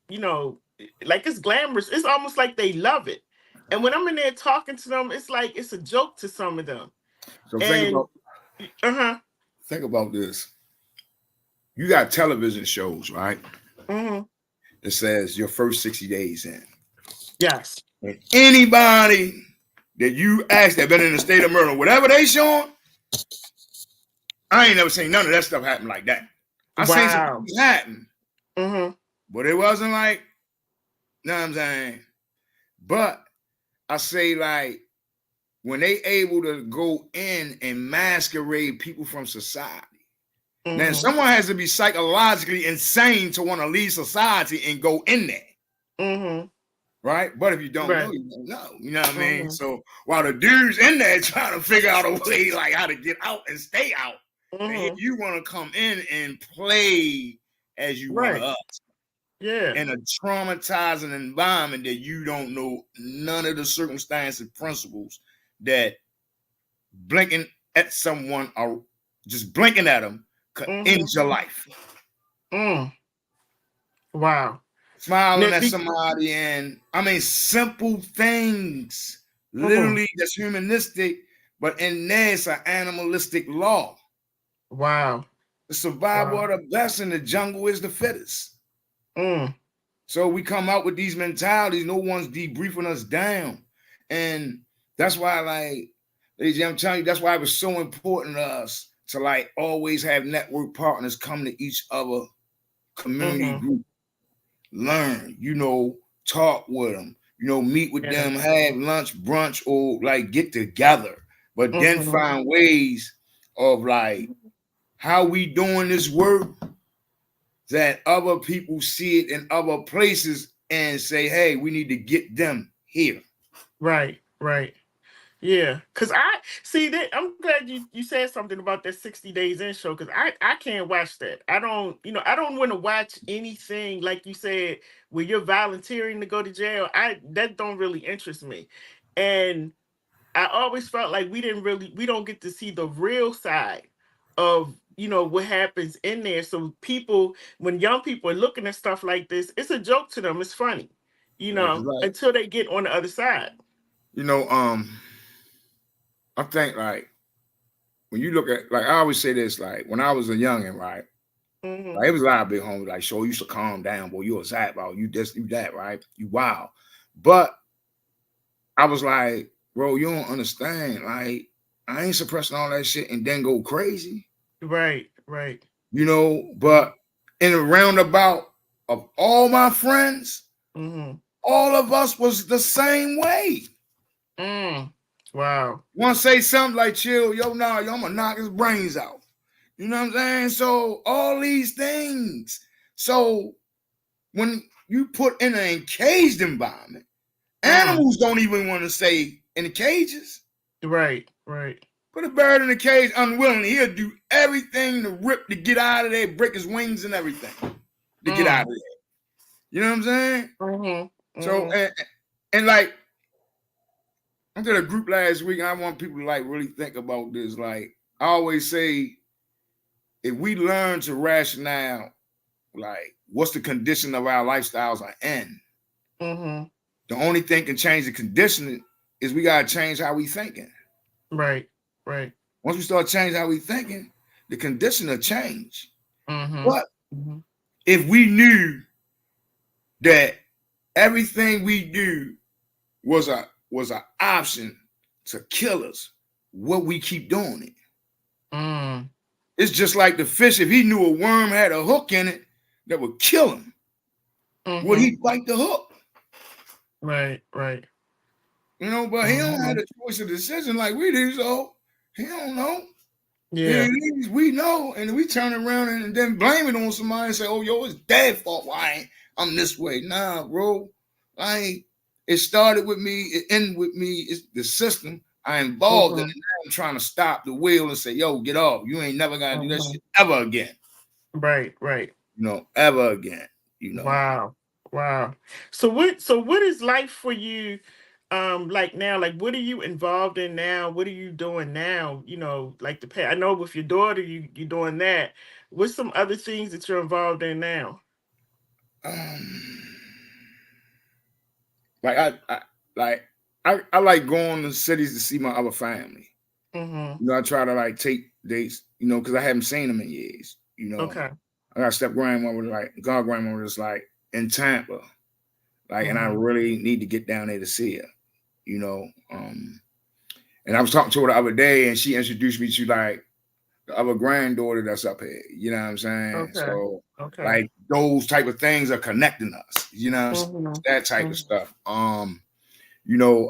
like it's glamorous. It's almost like they love it. And when I'm in there talking to them, it's like it's a joke to some of them. So And think about this. You got television shows, right? mm-hmm. It says your first 60 days in. Yes. And anybody that you ask that been in the state of murder, whatever they showing, I ain't never seen none of that stuff happen like that. I seen some Wow. things happen, Mm-hmm. but it wasn't like, you know what I'm saying? But I say like when they able to go in and masquerade people from society, then someone has to be psychologically insane to want to leave society and go in there. Mm-hmm. Right? But if you don't Right. know, you don't know. You know what I mean? So while the dude's in there trying to figure out a way like how to get out and stay out, and you want to come in and play as you one of us. Yeah. In a traumatizing environment that you don't know none of the circumstances, principles that blinking at someone or just blinking at them could end your life. Wow. Smiling at somebody, and I mean simple things, literally that's humanistic, but in there it's an animalistic law. Wow. The survival of the best in the jungle is the fittest. So we come out with these mentalities, no one's debriefing us down. And that's why, like, I'm telling you, that's why it was so important to us to like always have network partners come to each other community group. Learn, talk with them, meet with them, have lunch, brunch, or like get together, but then find ways of like how we doing this work that other people see it in other places and say, hey, we need to get them here. Right. Yeah, because I see that. I'm glad you said something about that 60 Days In show, because I can't watch that. I don't want to watch anything like you said where you're volunteering to go to jail. That don't really interest me. And I always felt like we don't get to see the real side of what happens in there. So when young people are looking at stuff like this, it's a joke to them. It's funny, until they get on the other side. I think like when you look at, like, I always say this, like when I was a youngin', right? Like, it was a lot of big homies like, "Show you should calm down, boy. You a zap, bro. You this, you that, right? You wild." But I was like, bro, you don't understand. Like, I ain't suppressing all that shit and then go crazy. Right. But in a roundabout of all my friends, all of us was the same way. Wow. Want to say something like, chill, I'm gonna knock his brains out. You know what I'm saying? So all these things. So when you put in an encaged environment, animals don't even want to stay in the cages. Right. Put a bird in a cage unwillingly, he'll do everything to get out of there, break his wings and everything to get out of there. You know what I'm saying? So and like, I did a group last week, and I want people to like really think about this. Like, I always say, if we learn to rationale, like, what's the condition of our lifestyles are in, the only thing can change the conditioning is we gotta change how we thinking. Right. Once we start changing how we thinking, the condition will change. But if we knew that everything we do was an option to kill us, what we keep doing it. It's just like the fish. If he knew a worm had a hook in it that would kill him, would he bite the hook? Right. But he don't have the choice of decision like we do, so he don't know. Yeah. We know, and we turn around and then blame it on somebody and say, "Oh, yo, it's Dad's fault. Why I'm this way?" Nah, bro. It started with me. It ended with me. It's the system. I involved in it. Now I'm trying to stop the wheel and say, "Yo, get off. You ain't never gonna do that shit ever again." Right. Right. Ever again. Wow. Wow. So what is life for you like now? Like what are you involved in now? What are you doing now? Like the pay. I know with your daughter you doing that. What's some other things that you're involved in now? Um, like I like going to cities to see my other family. Mm-hmm. I try to like take dates, because I haven't seen them in years. Okay. I got step grandmother, like god grandmother is like in Tampa. And I Mm-hmm. really need to get down there to see her, you know. And I was talking to her the other day and she introduced me to like the other granddaughter that's up here, you know what I'm saying? Okay. So Okay. like those type of things are connecting us, Mm-hmm. that type of Mm-hmm. stuff. You know,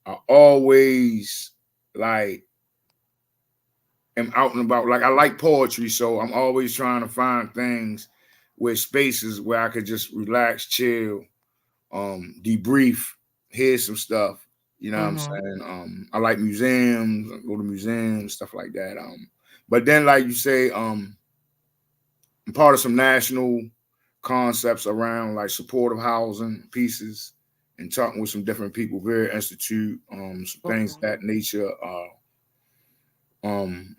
I always like am out and about. Like I like poetry, so I'm always trying to find things with spaces where I could just relax, chill, debrief, hear some stuff. You know what I'm Mm-hmm. saying? I like museums, I go to museums, stuff like that. But then like you say, I'm part of some national concepts around like supportive housing pieces and talking with some different people, Very Institute, some things of Mm-hmm. that nature, um,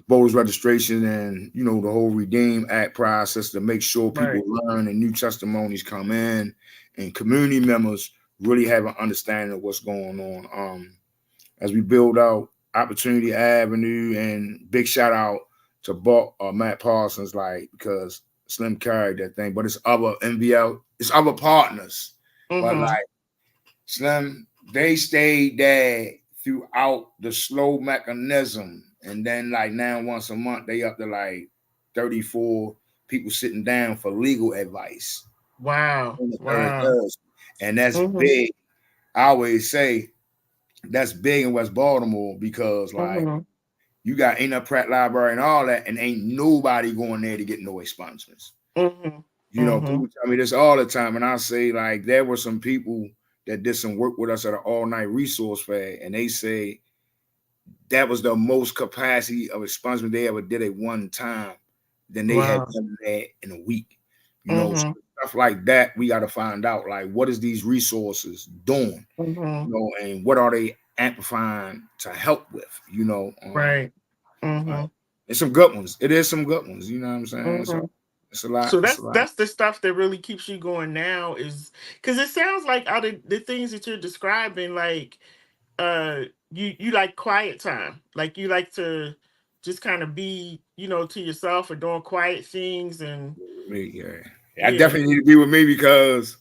voters registration and the whole Redeem Act process to make sure people Right. learn and new testimonies come in and community members really have an understanding of what's going on. As we build out Opportunity Avenue, and big shout out to Matt Parsons, like because Slim carried that thing, but it's other NVL, it's other partners, but Mm-hmm. like Slim, they stayed there throughout the slow mechanism. And then like now once a month, they up to like 34 people sitting down for legal advice Wow. on the third Wow. Thursday. And that's Mm-hmm. big. I always say that's big in West Baltimore because like Mm-hmm. you got Ain't Up Pratt Library and all that, and ain't nobody going there to get no expungements. Mm-hmm. People tell me this all the time, and I say like there were some people that did some work with us at an all-night resource fair, and they say that was the most capacity of expungement they ever did at one time. Then they had Wow. done that in a week. So Mm-hmm. stuff like that, we got to find out like what is these resources doing, Mm-hmm. and what are they amplifying to help with, Right. Mm-hmm. it's some good ones. It is some good ones, you know what I'm saying? So Mm-hmm. it's a lot. So It's a that's lot. that's the stuff that really keeps you going now is because it sounds like out of the things that you're describing, like uh you like quiet time. Like you like to just kind of be, to yourself or doing quiet things and Me, yeah. I yeah. definitely need to be with me because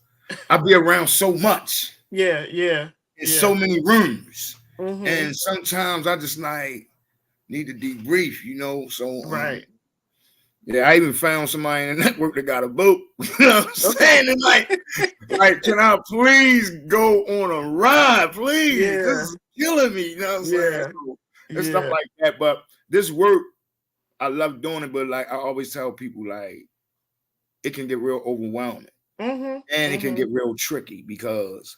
I be around so much Yeah, yeah, in so yeah. many rooms. Mm-hmm. And sometimes I just like need to debrief, So Right. yeah, I even found somebody in the network that got a boat. You know what I'm Okay. saying? And like, can I please go on a ride? Please. This Yeah. is killing me. You know what I'm saying? Yeah. So it's stuff Yeah. like that. But this work, I love doing it, but like I always tell people, like, it can get real overwhelming Mm-hmm. and it can Mm-hmm. get real tricky because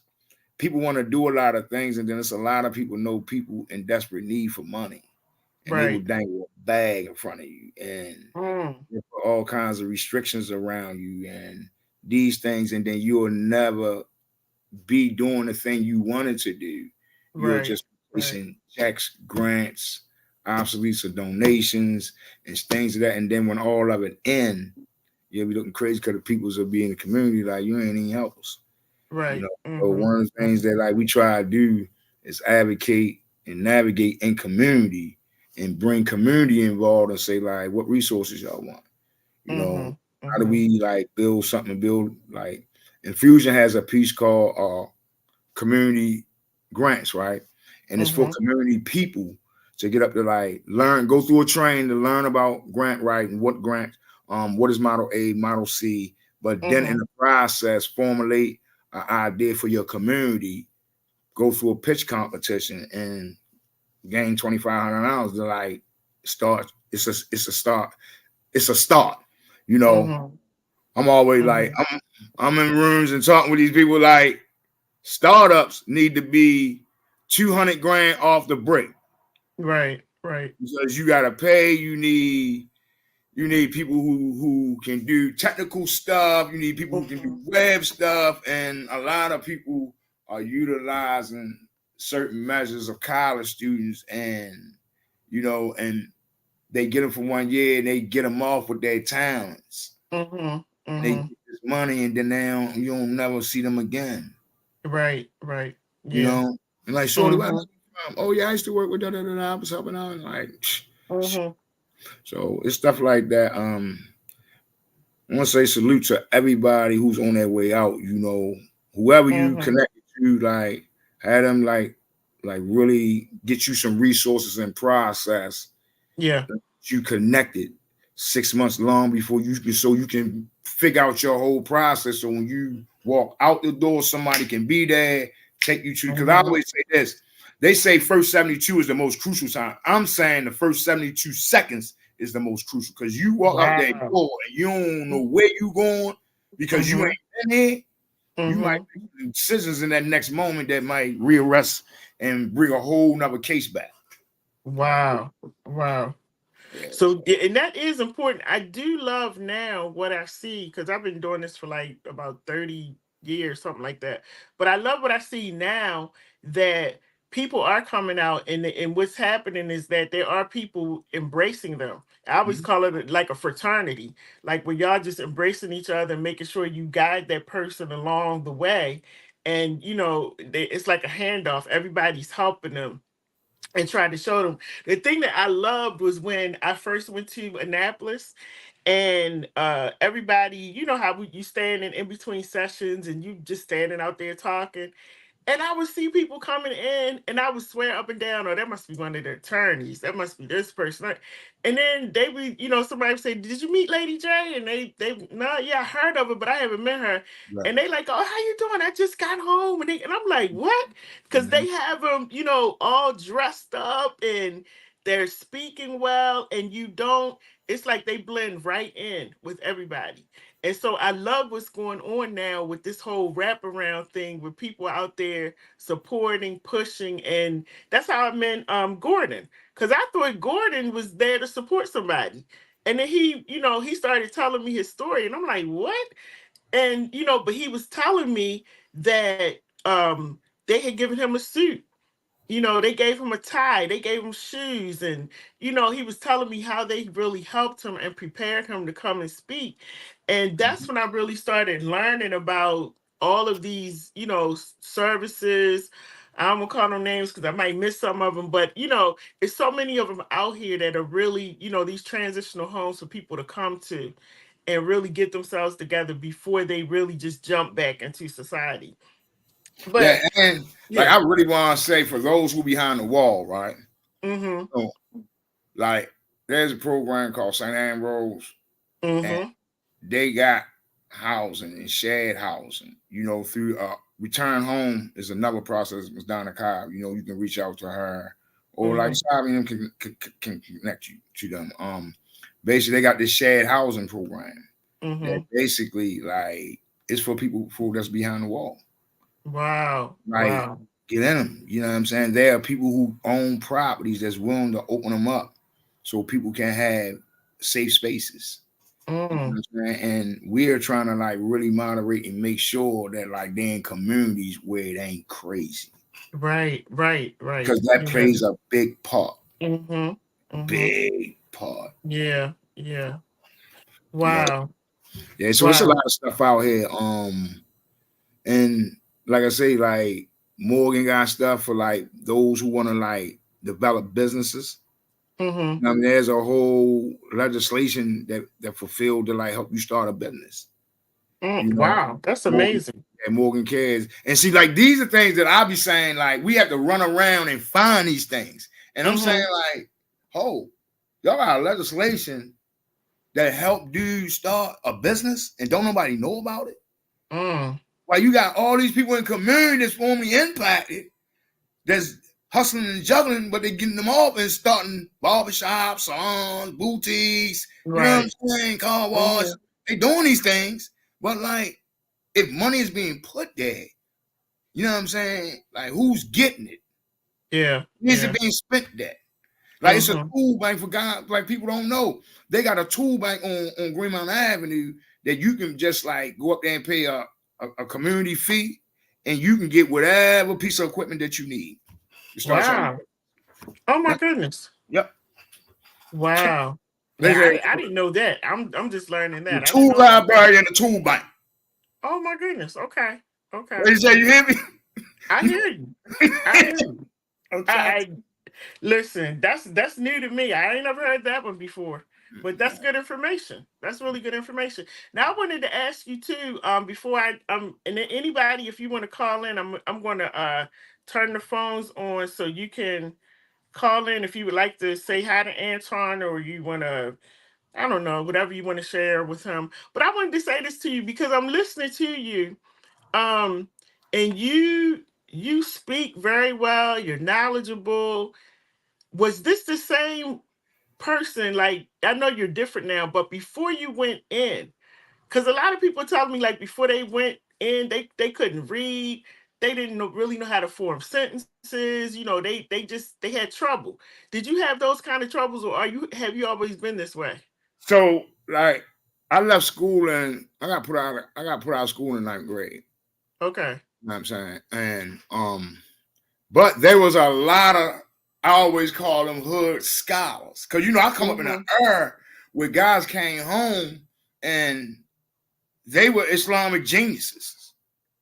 people want to do a lot of things, and then it's a lot of people know people in desperate need for money, and they will Right. dangle a bag in front of you and Mm. put all kinds of restrictions around you and these things, and then you'll never be doing the thing you wanted to do. You're Right. just Right. placing checks, grants, obsoletes, or donations, and things of that. And then when all of it end, you'll be looking crazy because the peoples will be in the community like you ain't even help us. Right. So Mm-hmm. one of the things that like we try to do is advocate and navigate in community and bring community involved and say like what resources y'all want. Mm-hmm. How do Mm-hmm. we like build something, build like Infusion has a piece called community grants, right? And it's for Mm-hmm. community people to get up to like learn, go through a training to learn about grant writing, what grants, what is Model A, Model C, but then in Mm-hmm. the process, formulate an idea for your community, go through a pitch competition and gain $2,500 to like start. It's a start. It's a start. You know, Mm-hmm. I'm always like, I'm in rooms and talking with these people like startups need to be 200 grand off the break. Right. Right. Because you gotta pay, you need people who can do technical stuff, you need people who can do Mm-hmm. web stuff, and a lot of people are utilizing certain measures of college students, and and they get them for 1 year and they get them off with their talents. Mm-hmm. They Mm-hmm. get this money and then now you don't never see them again. Right. Right. You Yeah. know, and like, shorty, where Mm-hmm. from? Oh yeah, I used to work with da da da da. I was helping out, and like, Mm-hmm. so it's stuff like that. I want to say salute to everybody who's on their way out. Whoever you Mm-hmm. connected to, like, had them like really get you some resources and process. Yeah. You connected 6 months long before so you can figure out your whole process. So when you walk out the door, somebody can be there, take you to. Because I Mm-hmm. always say this: they say first 72 is the most crucial time. I'm saying the first 72 seconds is the most crucial because you walk out that Wow. door and you don't know where you going because you Mm-hmm. ain't been there. You might Mm-hmm. make decisions in that next moment that might rearrest and bring a whole nother case back. Wow. Wow. Yeah. So, and that is important. I do love now what I see because I've been doing this for like about 30 years, something like that. But I love what I see now that people are coming out, and what's happening is that there are people embracing them. I always Mhm. call it like a fraternity, like where y'all just embracing each other, making sure you guide that person along the way. And, it's like a handoff. Everybody's helping them and tried to show them. The thing that I loved was when I first went to Annapolis, and everybody, you know how you standing in between sessions and you just standing out there talking. And I would see people coming in, and I would swear up and down, "Oh, that must be one of the attorneys. That must be this person." And then they would, somebody would say, "Did you meet Lady J?" And they, no, yeah, I heard of her, but I haven't met her. Right. And they like, "Oh, how you doing? I just got home." And I'm like, "What?" Because Mhm. they have them, all dressed up and they're speaking well, and you don't. It's like they blend right in with everybody. And so I love what's going on now with this whole wraparound thing with people out there supporting, pushing, and that's how I met Gordon. Because I thought Gordon was there to support somebody. And then he started telling me his story, and I'm like, what? And but he was telling me that they had given him a suit. They gave him a tie, they gave him shoes, and he was telling me how they really helped him and prepared him to come and speak. And that's Mhm. when I really started learning about all of these, services. I don't want to call them names because I might miss some of them, but it's so many of them out here that are really, these transitional homes for people to come to and really get themselves together before they really just jump back into society. Yeah, But and like yeah. I really want to say for those who behind the wall, right? Mm-hmm. So, like, there's a program called St. Ambrose, and Mm-hmm. they got housing and shared housing. Through return home is another process. It's down the Cobb. You can reach out to her, or like Mm-hmm. Sabian can connect you to them. Basically, they got this shared housing program that Mm-hmm. basically like it's for people that's behind the wall. Wow. Like, Wow. get in them. You know what I'm saying? There are people who own properties that's willing to open them up so people can have safe spaces. You know Mm. what I'm saying? And we're trying to like really moderate and make sure that like they're in communities where it ain't crazy. Right. Right. Right. Because that Yeah. plays a big part. Mm-hmm. A Mm-hmm. big part. Yeah. Yeah. Yeah. Wow. Yeah. So it's a lot Wow. of stuff out here. And like I say, like Morgan got stuff for like those who want to like develop businesses. Mm-hmm. I mean, there's a whole legislation that fulfilled to like help you start a business. Wow. That's Morgan amazing. and Morgan cares. And see, like these are things that I'll be saying, like, we have to run around and find these things. And I'm saying, Mm-hmm. like, oh, y'all got legislation that help dudes start a business and don't nobody know about it. Mm. Like you got all these people in community that's formally impacted, that's hustling and juggling, but they getting them off and starting barbershops, salons, boutiques, you know what Right. I'm saying? Car wash. Mhm. They doing these things, but like if money is being put there, you know what I'm saying? Like who's getting it? Yeah. Is it Yeah. being spent there? Like it's a Mhm. tool bank for God. Like people don't know. They got a tool bank on Greenmount Avenue that you can just like go up there and pay a community fee, and you can get whatever piece of equipment that you need to start something. Wow. Oh my Yep. goodness. Yep. Wow. They Yeah, say I didn't know that. I'm just learning the that. I didn't tool know about that. library and the tool bank. Oh my goodness. Okay. Okay. They say you hear me? I hear you. I hear you. I'm trying I listen. That's new to me. I ain't never heard that one before. But that's good information. That's really good information. Now I wanted to ask you too. Before and then anybody, if you want to call in, I'm going to turn the phones on so you can call in if you would like to say hi to Antoine or you want to, I don't know, whatever you want to share with him. But I wanted to say this to you because I'm listening to you, um, and you speak very well. You're knowledgeable. Was this the same person? Like I know you're different now, but before you went in, because a lot of people tell me like before they went in, they couldn't read. They didn't really know how to form sentences. You know, they had trouble. Did you have those kind of troubles, or have you always been this way? So like I left school and I got put out of school in ninth grade. Okay. You know what I'm saying? And but there was a lot of I always call them hood scholars. Cause you know I come up in an Mhm. era where guys came home and they were Islamic geniuses.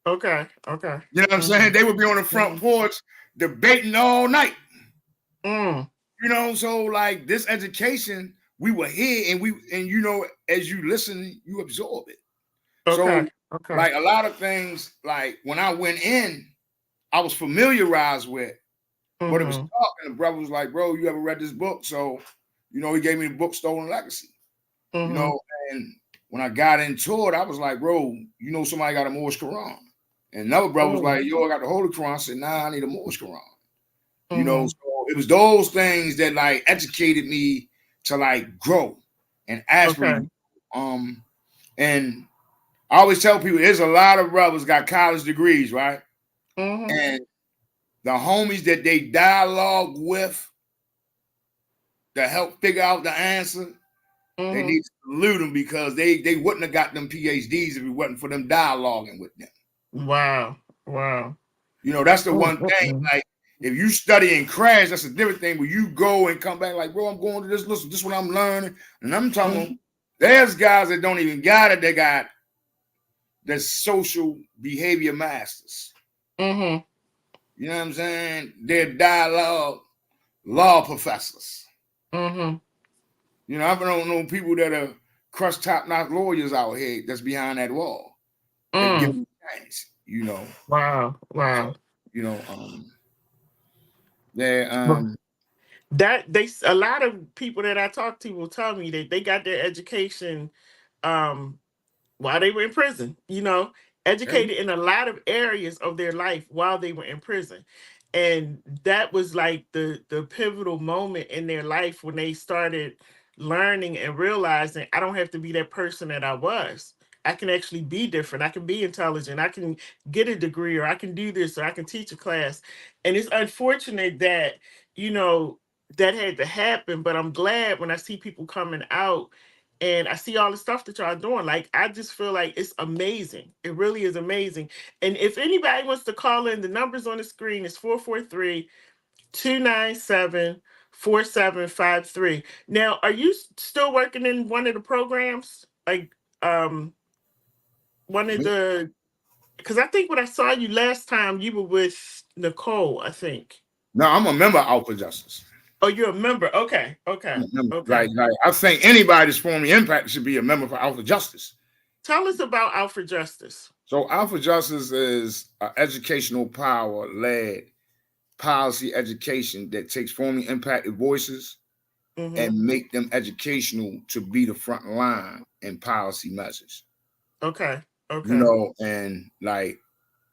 Okay. Okay. You know what I'm saying? Mhm. They would be on the front Mhm. porch debating all night. Mm. You know, so like this education, we were here and you know, as you listen, you absorb it. So Okay. Okay. like a lot of things, like when I went in, I was familiarized with, but it was Mhm. taught, and the brother was like, bro, you ever read this book? So, you know, he gave me the book Stolen Legacy. You Mhm. know, and when I got into it, I was like, bro, you know, somebody got a Moorish Quran. And another brother was Mm. like, yo, I got the Holy Quran. I said, nah, I need a Moorish Quran. You know, Mhm. so it was those things that like educated me to like grow and Okay. actually, and I always tell people there's a lot of brothers got college degrees, right? Mhm. And the homies that they dialogue with to help figure out the answer, they Mhm. need to salute them because they wouldn't have got them PhDs if it wasn't for them dialoguing with them. Wow. Wow. You know, that's the Mm, one mm, thing. mm. Like, if you study and crash, that's a different thing. But you go and come back like, bro, I'm going to this. Listen, this is what I'm learning. And I'm talking about, Mhm. there's guys that don't even got it. They got the social behavior masters. Mhm. You know what I'm saying? They're dialogue law professors. Mhm. You know, I don't know people that are crush top notch lawyers out here that's behind that wall that give Mm. them chance. You know, Wow. so Wow. you know, they That a lot of people that I talk to will tell me that they got their education um while they were in prison, educated in a lot of areas of their life while they were in prison. And that was like the pivotal moment in their life when they started learning and realizing I don't have to be that person that I was. I can actually be different. I can be intelligent. I can get a degree or I can do this or I can teach a class. And it's unfortunate that, you know, that had to happen, but I'm glad when I see people coming out and I see all the stuff that y'all doing. Like, I just feel like it's amazing. It really is amazing. And if anybody wants to call in, the numbers on the screen is 443-297-4753. Now, are you still working in one of the programs? Like, one of the, because I think when I saw you last time, you were with Nicole, I think. no, I'm a member of Alpha Justice. Oh, you're a member. Okay. I'm Okay. a member. Okay. Like I think anybody that's forming impact should be a member for Alpha Justice. Tell us about Alfred Justice. So Alpha Justice is an educational power led policy education that takes formally impacted voices Mm-hmm. and make them educational to be the front line in policy message. Okay. You Okay. know, and like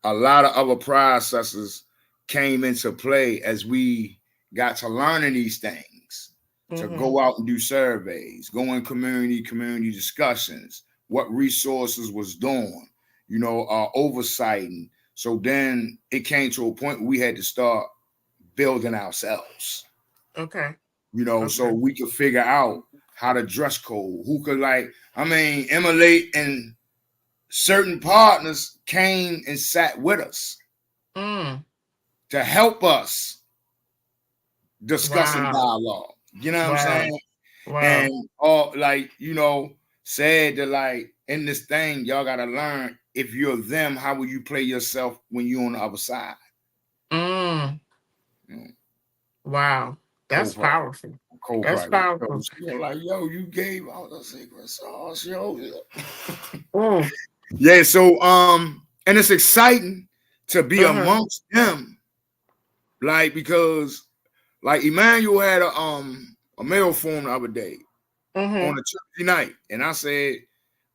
a lot of other processes came into play as we got to learning these things, to go out and do surveys, go in community discussions, what resources was doing, oversighting. So then it came to a point where we had to start building ourselves. Okay. So we could figure out how to dress code, who could emulate, and certain partners came and sat with us to help us discuss and dialogue. You know what I'm saying? Wow. And all said that in this thing, y'all gotta learn, if you're them, how will you play yourself when you're on the other side? Wow. That's powerful. That's powerful. You gave out the secret sauce, yo. Yeah, so and it's exciting to be amongst them, because Emmanuel had a mail phone the other day on a Tuesday night, and I said,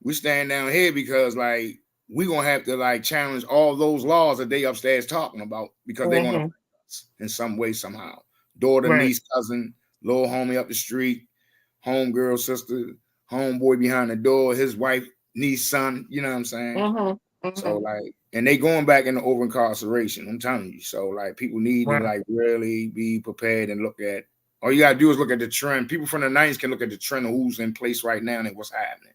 we stand down here because we gonna have to challenge all those laws that they upstairs talking about, because they're gonna affect us in some way, somehow. Daughter, niece, cousin, little homie up the street, homegirl, sister, homeboy behind the door, his wife, niece, son, you know what I'm saying? So and they going back into over incarceration, I'm telling you. So people need to really be prepared and look at, all you gotta do is look at the trend. People from the 90s can look at the trend of who's in place right now and what's happening.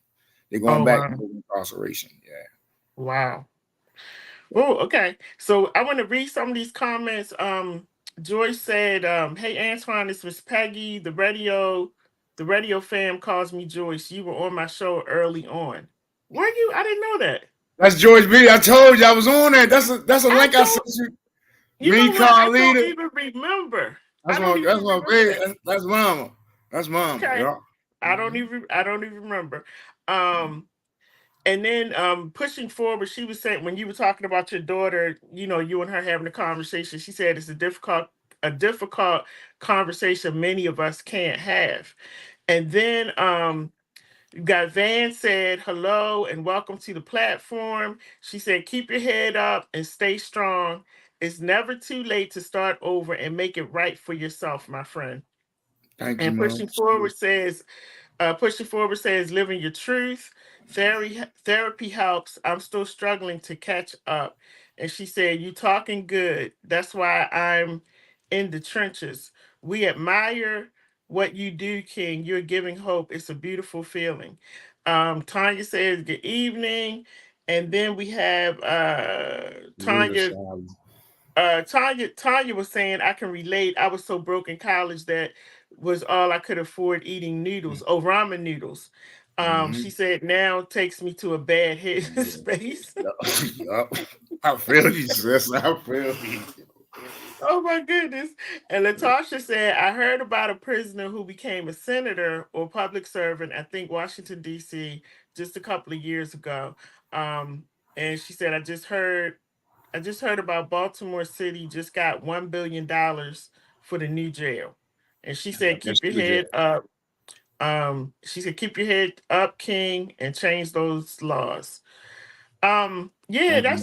They're going back to over incarceration. Yeah. Wow. Oh, okay. So I want to read some of these comments. Joyce said, hey Antoine, this was Peggy. The radio fam calls me Joyce. You were on my show early on. Were you? I didn't know that. That's George B. I told you I was on that. That's a link I sent you. Me, Carlene. I don't even remember. That's my baby. That's mama. That's mama. Okay. Yeah. I don't even remember. And then pushing forward, she was saying, when you were talking about your daughter, you and her having a conversation, she said it's a difficult conversation many of us can't have. And then you got Van said, hello and welcome to the platform. She said, keep your head up and stay strong. It's never too late to start over and make it right for yourself, my friend. Thank you, and Mom. Pushing forward says, living your truth. Therapy helps. I'm still struggling to catch up. And she said, you talking good. That's why I'm in the trenches. We admire what you do, King. You're giving hope. It's a beautiful feeling. Tanya says, good evening. And then we have Tanya. Tanya was saying, I can relate. I was so broke in college that was all I could afford, eating noodles, ramen noodles. She said, now takes me to a bad head space. I feel you, sis. I feel you. Oh my goodness. And Latasha said, I heard about a prisoner who became a senator or public servant, I think Washington, D.C., just a couple of years ago. And she said, I just heard about Baltimore City just got $1 billion for the new jail. And she said, keep your head up. She said, keep your head up, King, and change those laws. Yeah,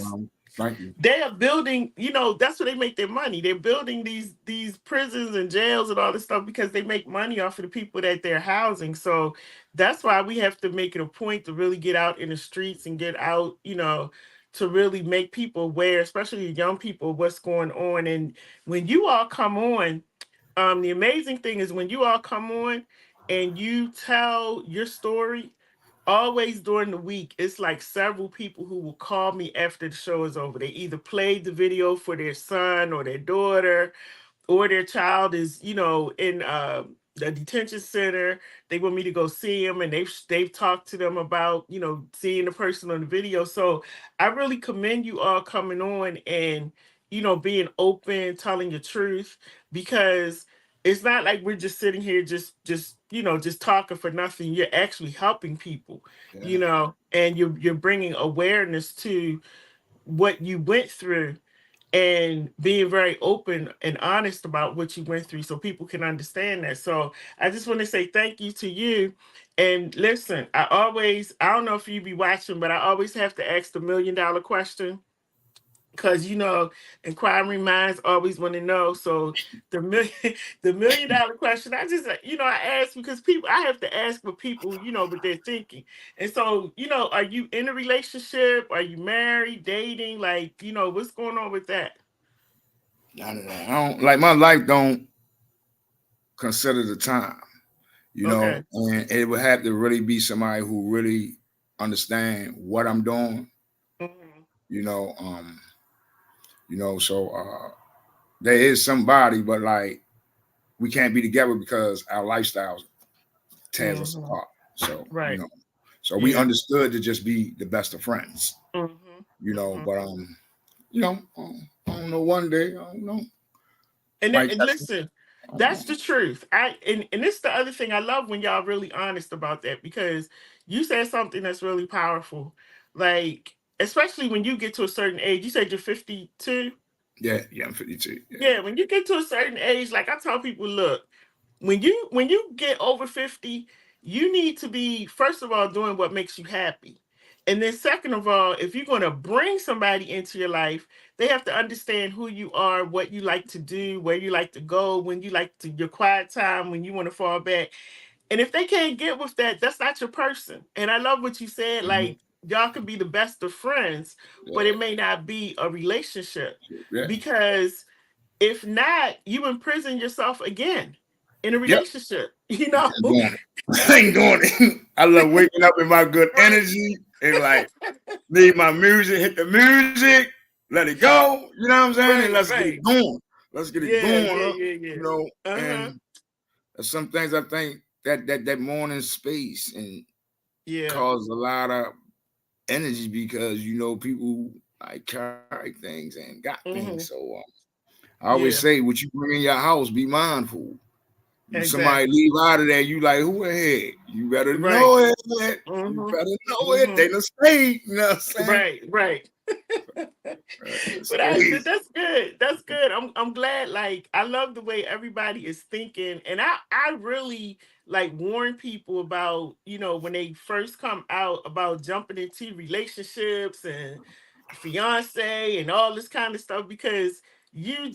Thank you. they are building, that's where they make their money. They're building these prisons and jails and all this stuff because they make money off of the people that they're housing. So that's why we have to make it a point to really get out in the streets and get out, to really make people aware, especially young people, what's going on. And when you all come on, the amazing thing is when you all come on and you tell your story, always during the week, it's like several people who will call me after the show is over. They either played the video for their son or their daughter, or their child is, in the detention center. They want me to go see them, and they've talked to them about, seeing the person on the video. So I really commend you all coming on and, being open, telling your truth, because it's not like we're just sitting here just talking for nothing. You're actually helping people, and you're bringing awareness to what you went through and being very open and honest about what you went through so people can understand that. So I just want to say thank you to you. And listen, I don't know if you be watching, but I always have to ask the $1 million question. because inquiring minds always want to know. So the million the $1 million question, I just I ask because people, I have to ask what people what they're thinking. And so are you in a relationship? Are you married, dating? Like what's going on with that? I don't like my life. Don't consider the time, Okay. and it would have to really be somebody who really understand what I'm doing. Hmm. You know, so there is somebody, but like we can't be together because our lifestyles tears us Hmm. apart. So Right. so we Yeah. understood to just be the best of friends. Hmm. Hmm. But I don't know. One day, I don't know. Might And catch me. listen, I don't know. that's the truth. And this is the other thing I love when y'all really honest about that, because you said something that's really powerful. Like, especially when you get to a certain age. You said you're 52. Yeah, yeah, I'm 52. Yeah, Yeah, when you get to a certain age, like I tell people, look, when you get over 50, you need to be, first of all, doing what makes you happy. And then second of all, if you're going to bring somebody into your life, they have to understand who you are, what you like to do, where you like to go, when you like to your quiet time, when you want to fall back. And if they can't get with that, that's not your person. And I love what you said, hmm like y'all could be the best of friends, but yeah, it may not be a relationship, yeah, because if not, you imprison yourself again in a yep. relationship, I'm doing it. I ain't doing it. I love waking up in my good Right. energy and like need my music, hit the music, let it go. You know what I'm saying? And Right, let's get it right. going. Let's get it Yeah, going. yeah, yeah, yeah. Uh-huh. And some things I think that morning space and Yeah. cause a lot of energy because people like carry things and got things. So Hmm. I always Yeah, say, what you bring in your house, be mindful. Somebody exactly. leave out of there, you like, who ahead? You better Right. know it. You Hmm. better know it. Hmm. They done stayed. You know what I'm saying? Right, right. They done But stayed. that's good. That's good. I'm glad. Like, I love the way everybody is thinking, and I really like warn people about when they first come out about jumping into relationships and fiance and all this kind of stuff, because you're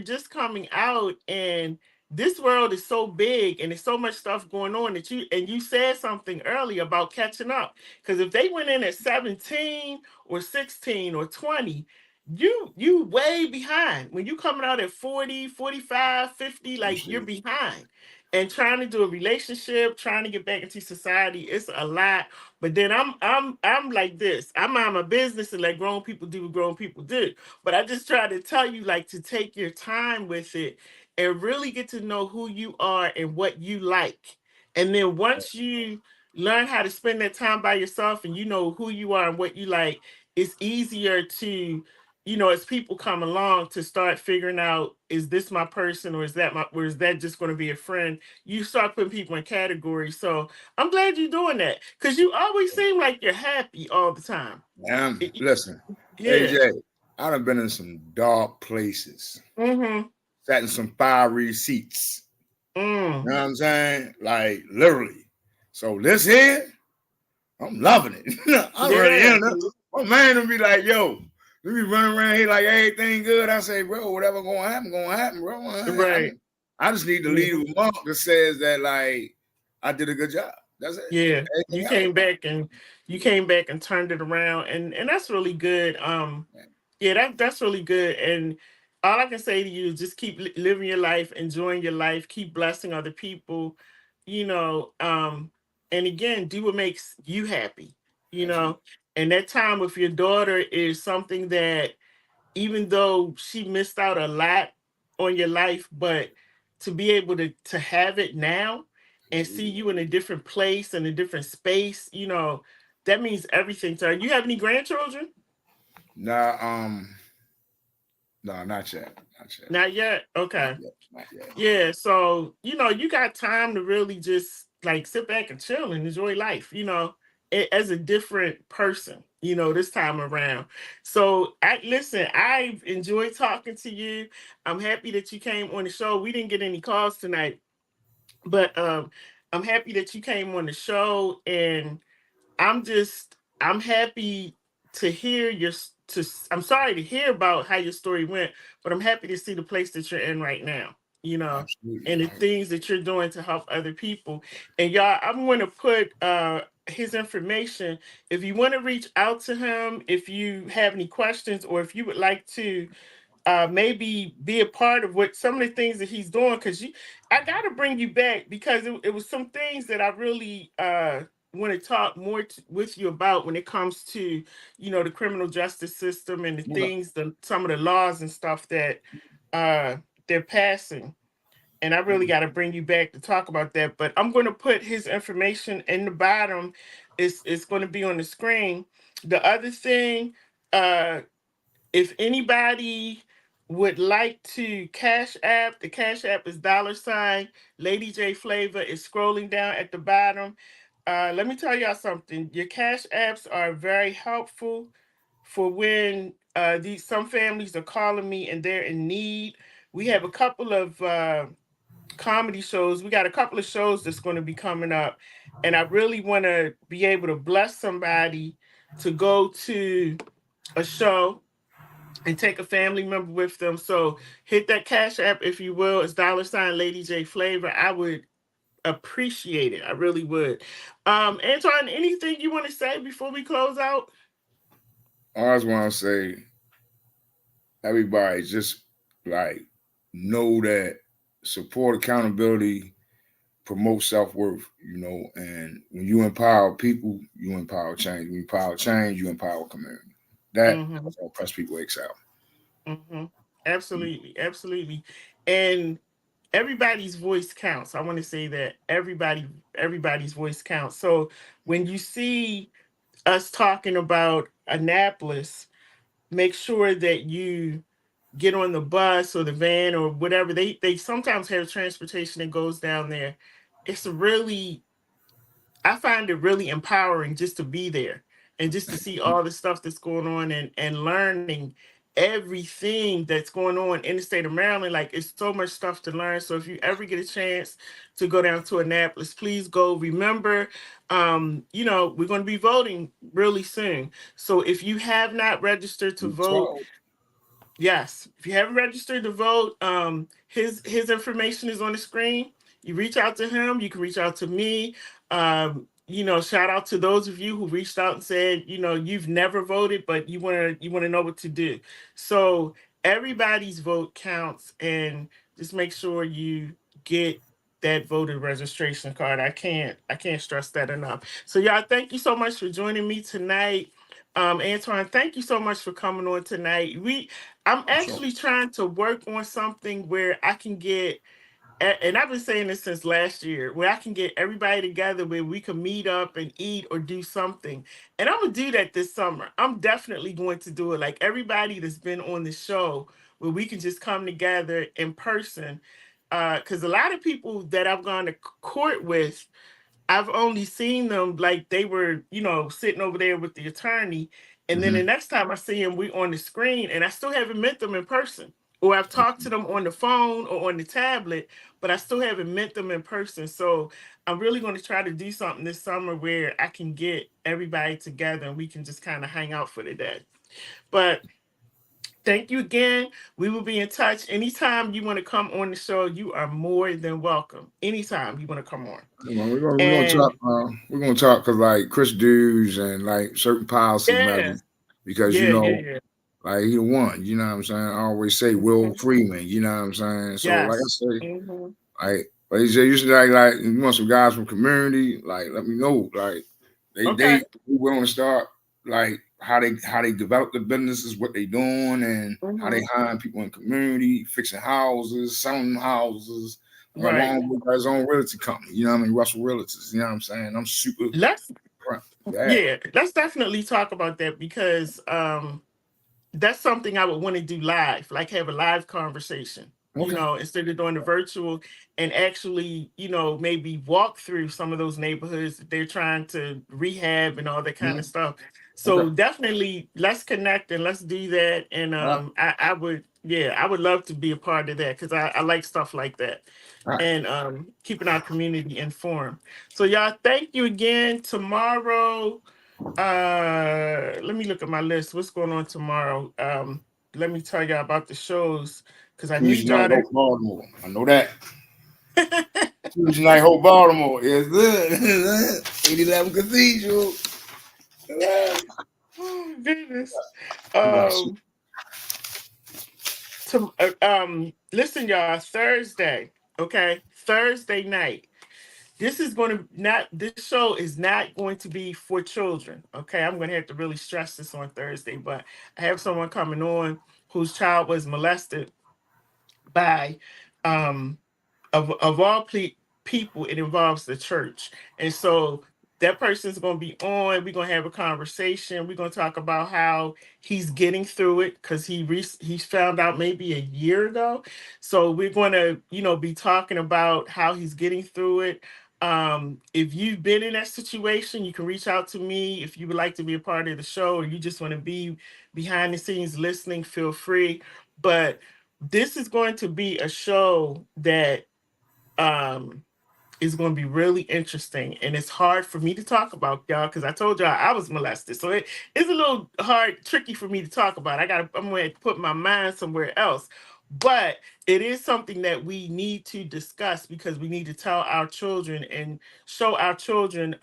just coming out, and this world is so big and there's so much stuff going on that you said something earlier about catching up, because if they went in at 17 or 16 or 20, you way behind. When you coming out at 40, 45, 50, You like you're see. behind. And trying to do a relationship, trying to get back into society, it's a lot. But then I'm like this. I mind my business and let grown people do what grown people do. But I just try to tell you, like, to take your time with it and really get to know who you are and what you like. And then once you learn how to spend that time by yourself and you know who you are and what you like, it's easier to, as people come along, to start figuring out, is this my person, or is that just going to be a friend? You start putting people in categories. So I'm glad you're doing that, because you always seem like you're happy all the time. It- Listen, yeah. AJ, I done been in some dark places, Mm-hmm. sat in some fiery seats. You Mm. know what I'm saying? Like literally. So this here, I'm loving it. I really Yeah. am. My man will be like, yo, we be running around here like everything good. I say, bro, whatever gonna happen, bro. Right. I just need to Yeah. leave a mark that says that like I did a good job. That's it. Yeah. You Everything else. came back and turned it around, and that's really good. Yeah, that's really good. And all I can say to you is just keep living your life, enjoying your life, keep blessing other people, you know. And again, do what makes you happy, you Absolutely. know. And that time with your daughter is something that, even though she missed out a lot on your life, but to be able to have it now and see Absolutely. you in a different place and a different space, that means everything to her. You have any grandchildren? Nah, no, not yet. Not yet. Not yet. Not Okay. yet. Not yet. Yeah. So, you got time to really just like sit back and chill and enjoy life, as a different person, this time around. So, I've enjoyed talking to you. I'm happy that you came on the show. We didn't get any calls tonight, but I'm happy that you came on the show, and I'm happy to hear your to I'm sorry to hear about how your story went, but I'm happy to see the place that you're in right now, you know, Absolutely. and the things that you're doing to help other people. And y'all, I'm going to put his information. If you want to reach out to him, if you have any questions, or if you would like to maybe be a part of what some of the things that he's doing, because I got to bring you back, because it was some things that I really want to talk more with you about when it comes to, you know, the criminal justice system and the Okay. things, some of the laws and stuff that uh they're passing. And I really got to bring you back to talk about that. But I'm going to put his information in the bottom. It's going to be on the screen. The other thing, uh if anybody would like to cash app, the cash app is $ LadyJFlava is scrolling down at the bottom. Let me tell y'all something. Your cash apps are very helpful for when these some families are calling me and they're in need. We have a couple of comedy shows. We got a couple of shows that's going to be coming up, and I really want to be able to bless somebody to go to a show and take a family member with them. So hit that cash app if you will. It's $LadyJ Flavor. I would appreciate it. I really would. Antoine, anything you want to say before we close out? I just want to say, everybody just like know that support, accountability, promote self worth. And when you empower people, you empower change. When you empower change, you empower community. Mm-hmm. That's all Press People excel. Mm-hmm. Absolutely. Absolutely. And everybody's voice counts. I want to say that everybody's voice counts. So when you see us talking about Annapolis, make sure that you get on the bus or the van or whatever. They sometimes have transportation that goes down there. It's really, I find it really empowering just to be there and just to see all the stuff that's going on, and learning everything that's going on in the state of Maryland. Like, it's so much stuff to learn. So if you ever get a chance to go down to Annapolis, please go. Remember, you know, we're going to be voting really soon. So if you have not registered to vote, 12. yes, if you haven't registered to vote, his information is on the screen. You reach out to him. You can reach out to me. You know, shout out to those of you who reached out and said, you know, you've never voted, but you want to know what to do. So everybody's vote counts, and just make sure you get that voter registration card. I can't stress that enough. So y'all, thank you so much for joining me tonight. Antoine, thank you so much for coming on tonight. I'm So actually trying to work on something where I can get, and I've been saying this since last year, where I can get everybody together where we can meet up and eat or do something. And I'm gonna do that this summer. I'm definitely going to do it. Like everybody that's been on the show, where we can just come together in person. Because a lot of people that I've gone to court with, I've only seen them like they were, you know, sitting over there with the attorney. And then the mhm. next time I see them, we on the screen, and I still haven't met them in person. Or I've talked to them on the phone or on the tablet, but I still haven't met them in person. So I'm really going to try to do something this summer where I can get everybody together and we can just kind of hang out for the day. But thank you again. We will be in touch. Anytime you want to come on the show, you are more than welcome. Anytime you want to come on. We're gonna talk. And We're gonna talk because like Chris Dues and like certain policy yeah, measures, because yeah, yeah, yeah. like he the one. You know what I'm saying? I always say Will Mhm. Freeman. You know what I'm saying? So like I Yes. say, Hmm. like you say, you should like you want some guys from community. Like let me know. Like they Okay. willing to start like how they develop the businesses, what they doing, and how they Hmm. hiring people in community, fixing houses, selling houses, Right. along with his own realty company. You know what I mean? Russell Realtors. You know what I'm saying? I'm super Let's proud. Yeah. Yeah, let's definitely talk about that, because that's something I would want to do live, like have a live conversation, you Okay. know, instead of doing the virtual, and actually, you know, maybe walk through some of those neighborhoods that they're trying to rehab and all that kind of Mhm. stuff. Okay. So definitely let's connect and let's do that. And All right. I would, yeah, I would love to be a part of that, because I like stuff like that, All right. and keeping our community informed. So y'all, thank you again. Tomorrow, Let me look at my list. What's going on tomorrow? Let me tell y'all about the shows because I Tuesday need night, y'all to. Hope Baltimore. I know that. Tuesday night, Hope Baltimore. Yes, good. 811 Cathedral. Oh goodness. You got shit. Listen, y'all. Thursday, okay, Thursday night. This show is not going to be for children. Okay, I'm going to have to really stress this on Thursday, but I have someone coming on whose child was molested by um of all people, it involves the church. And so that person's going to be on. We're going to have a conversation. We're going to talk about how he's getting through it because he's found out maybe a year ago. So we're going to, be talking about how he's getting through it. If you've been in that situation, you can reach out to me. If you would like to be a part of the show or you just want to be behind the scenes listening, feel free. But this is going to be a show that is going to be really interesting, and it's hard for me to talk about, y'all, because I told y'all I was molested, so it's a little hard, tricky for me to talk about. I'm going to put my mind somewhere else, but it is something that we need to discuss because we need to tell our children and show our children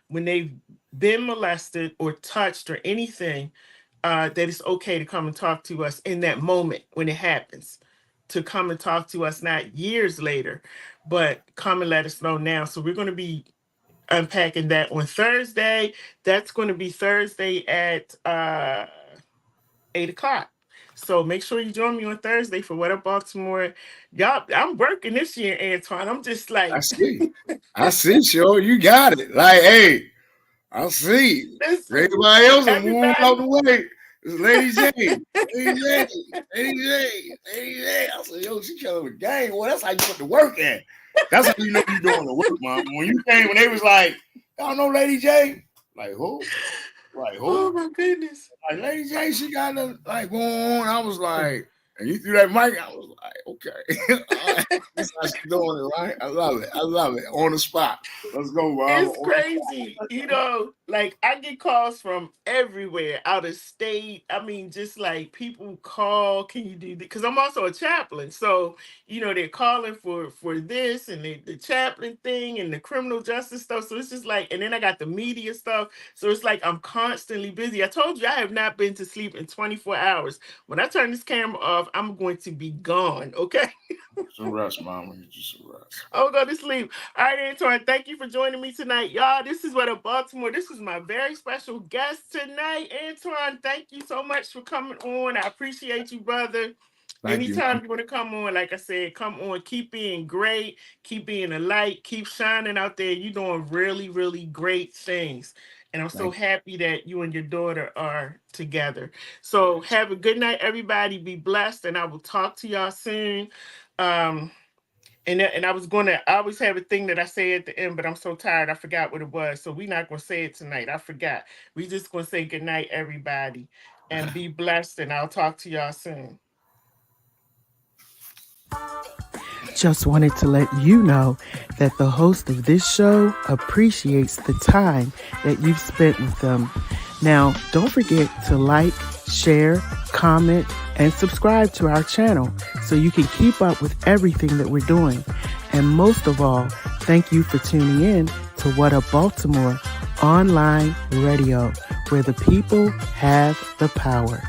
when they've been molested or touched or anything, that it's okay to come and talk to us in that moment when it happens, to come and talk to us not years later, but come and let us know now. So we're going to be unpacking that on Thursday. That's going to be Thursday at 8 o'clock. So make sure you join me on Thursday for What Up Baltimore. Y'all, I'm working this year, Antoin. I'm just I like, see. I see, sure. You got it. Like, hey, I see. listen, Everybody else is moving out everybody. the way. It's Lady J. Lady J. Lady J. Lady J. I said, yo, she killing the game. Well, that's how you put the work in. That's how you know you're doing the work, man. When they was like, y'all know Lady J? Like, who? Like, who? Oh, my goodness. Like, Lady J, she got a, like, going on. I was like, and you threw that mic, I was like, okay. All right. That's how she's doing it, right? I love it. I love it. On the spot. Let's go, Mom. It's crazy. Like I get calls from everywhere, out of state. I mean, just like people call, can you do this? Because I'm also a chaplain. So, they're calling for this and the chaplain thing and the criminal justice stuff. So it's just like, and then I got the media stuff. So it's like I'm constantly busy. I told you I have not been to sleep in 24 hours. When I turn this camera off, I'm going to be gone. Okay. Some rest, Mama. You just some rest. I'll go to sleep. All right, Antoine, thank you for joining me tonight. Y'all, this is What Up Baltimore. This is my very special guest tonight. Antoine, thank you so much for coming on. I appreciate you, brother. Thank you, Anytime man. you want to come on, like I said, come on. Keep being great. Keep being a light. Keep shining out there. You're doing really, really great things. And I'm so happy that you and your daughter are together. So have a good night, everybody. Be blessed, and I will talk to y'all soon. And I always have a thing that I say at the end, but I'm so tired I forgot what it was. So we're not gonna say it tonight. I forgot. We just gonna say good night, everybody, and be blessed. And I'll talk to y'all soon. Just wanted to let you know that the host of this show appreciates the time that you've spent with them. Now, don't forget to like, share, comment, and subscribe to our channel so you can keep up with everything that we're doing. And most of all, thank you for tuning in to What Up Baltimore online radio, where the people have the power.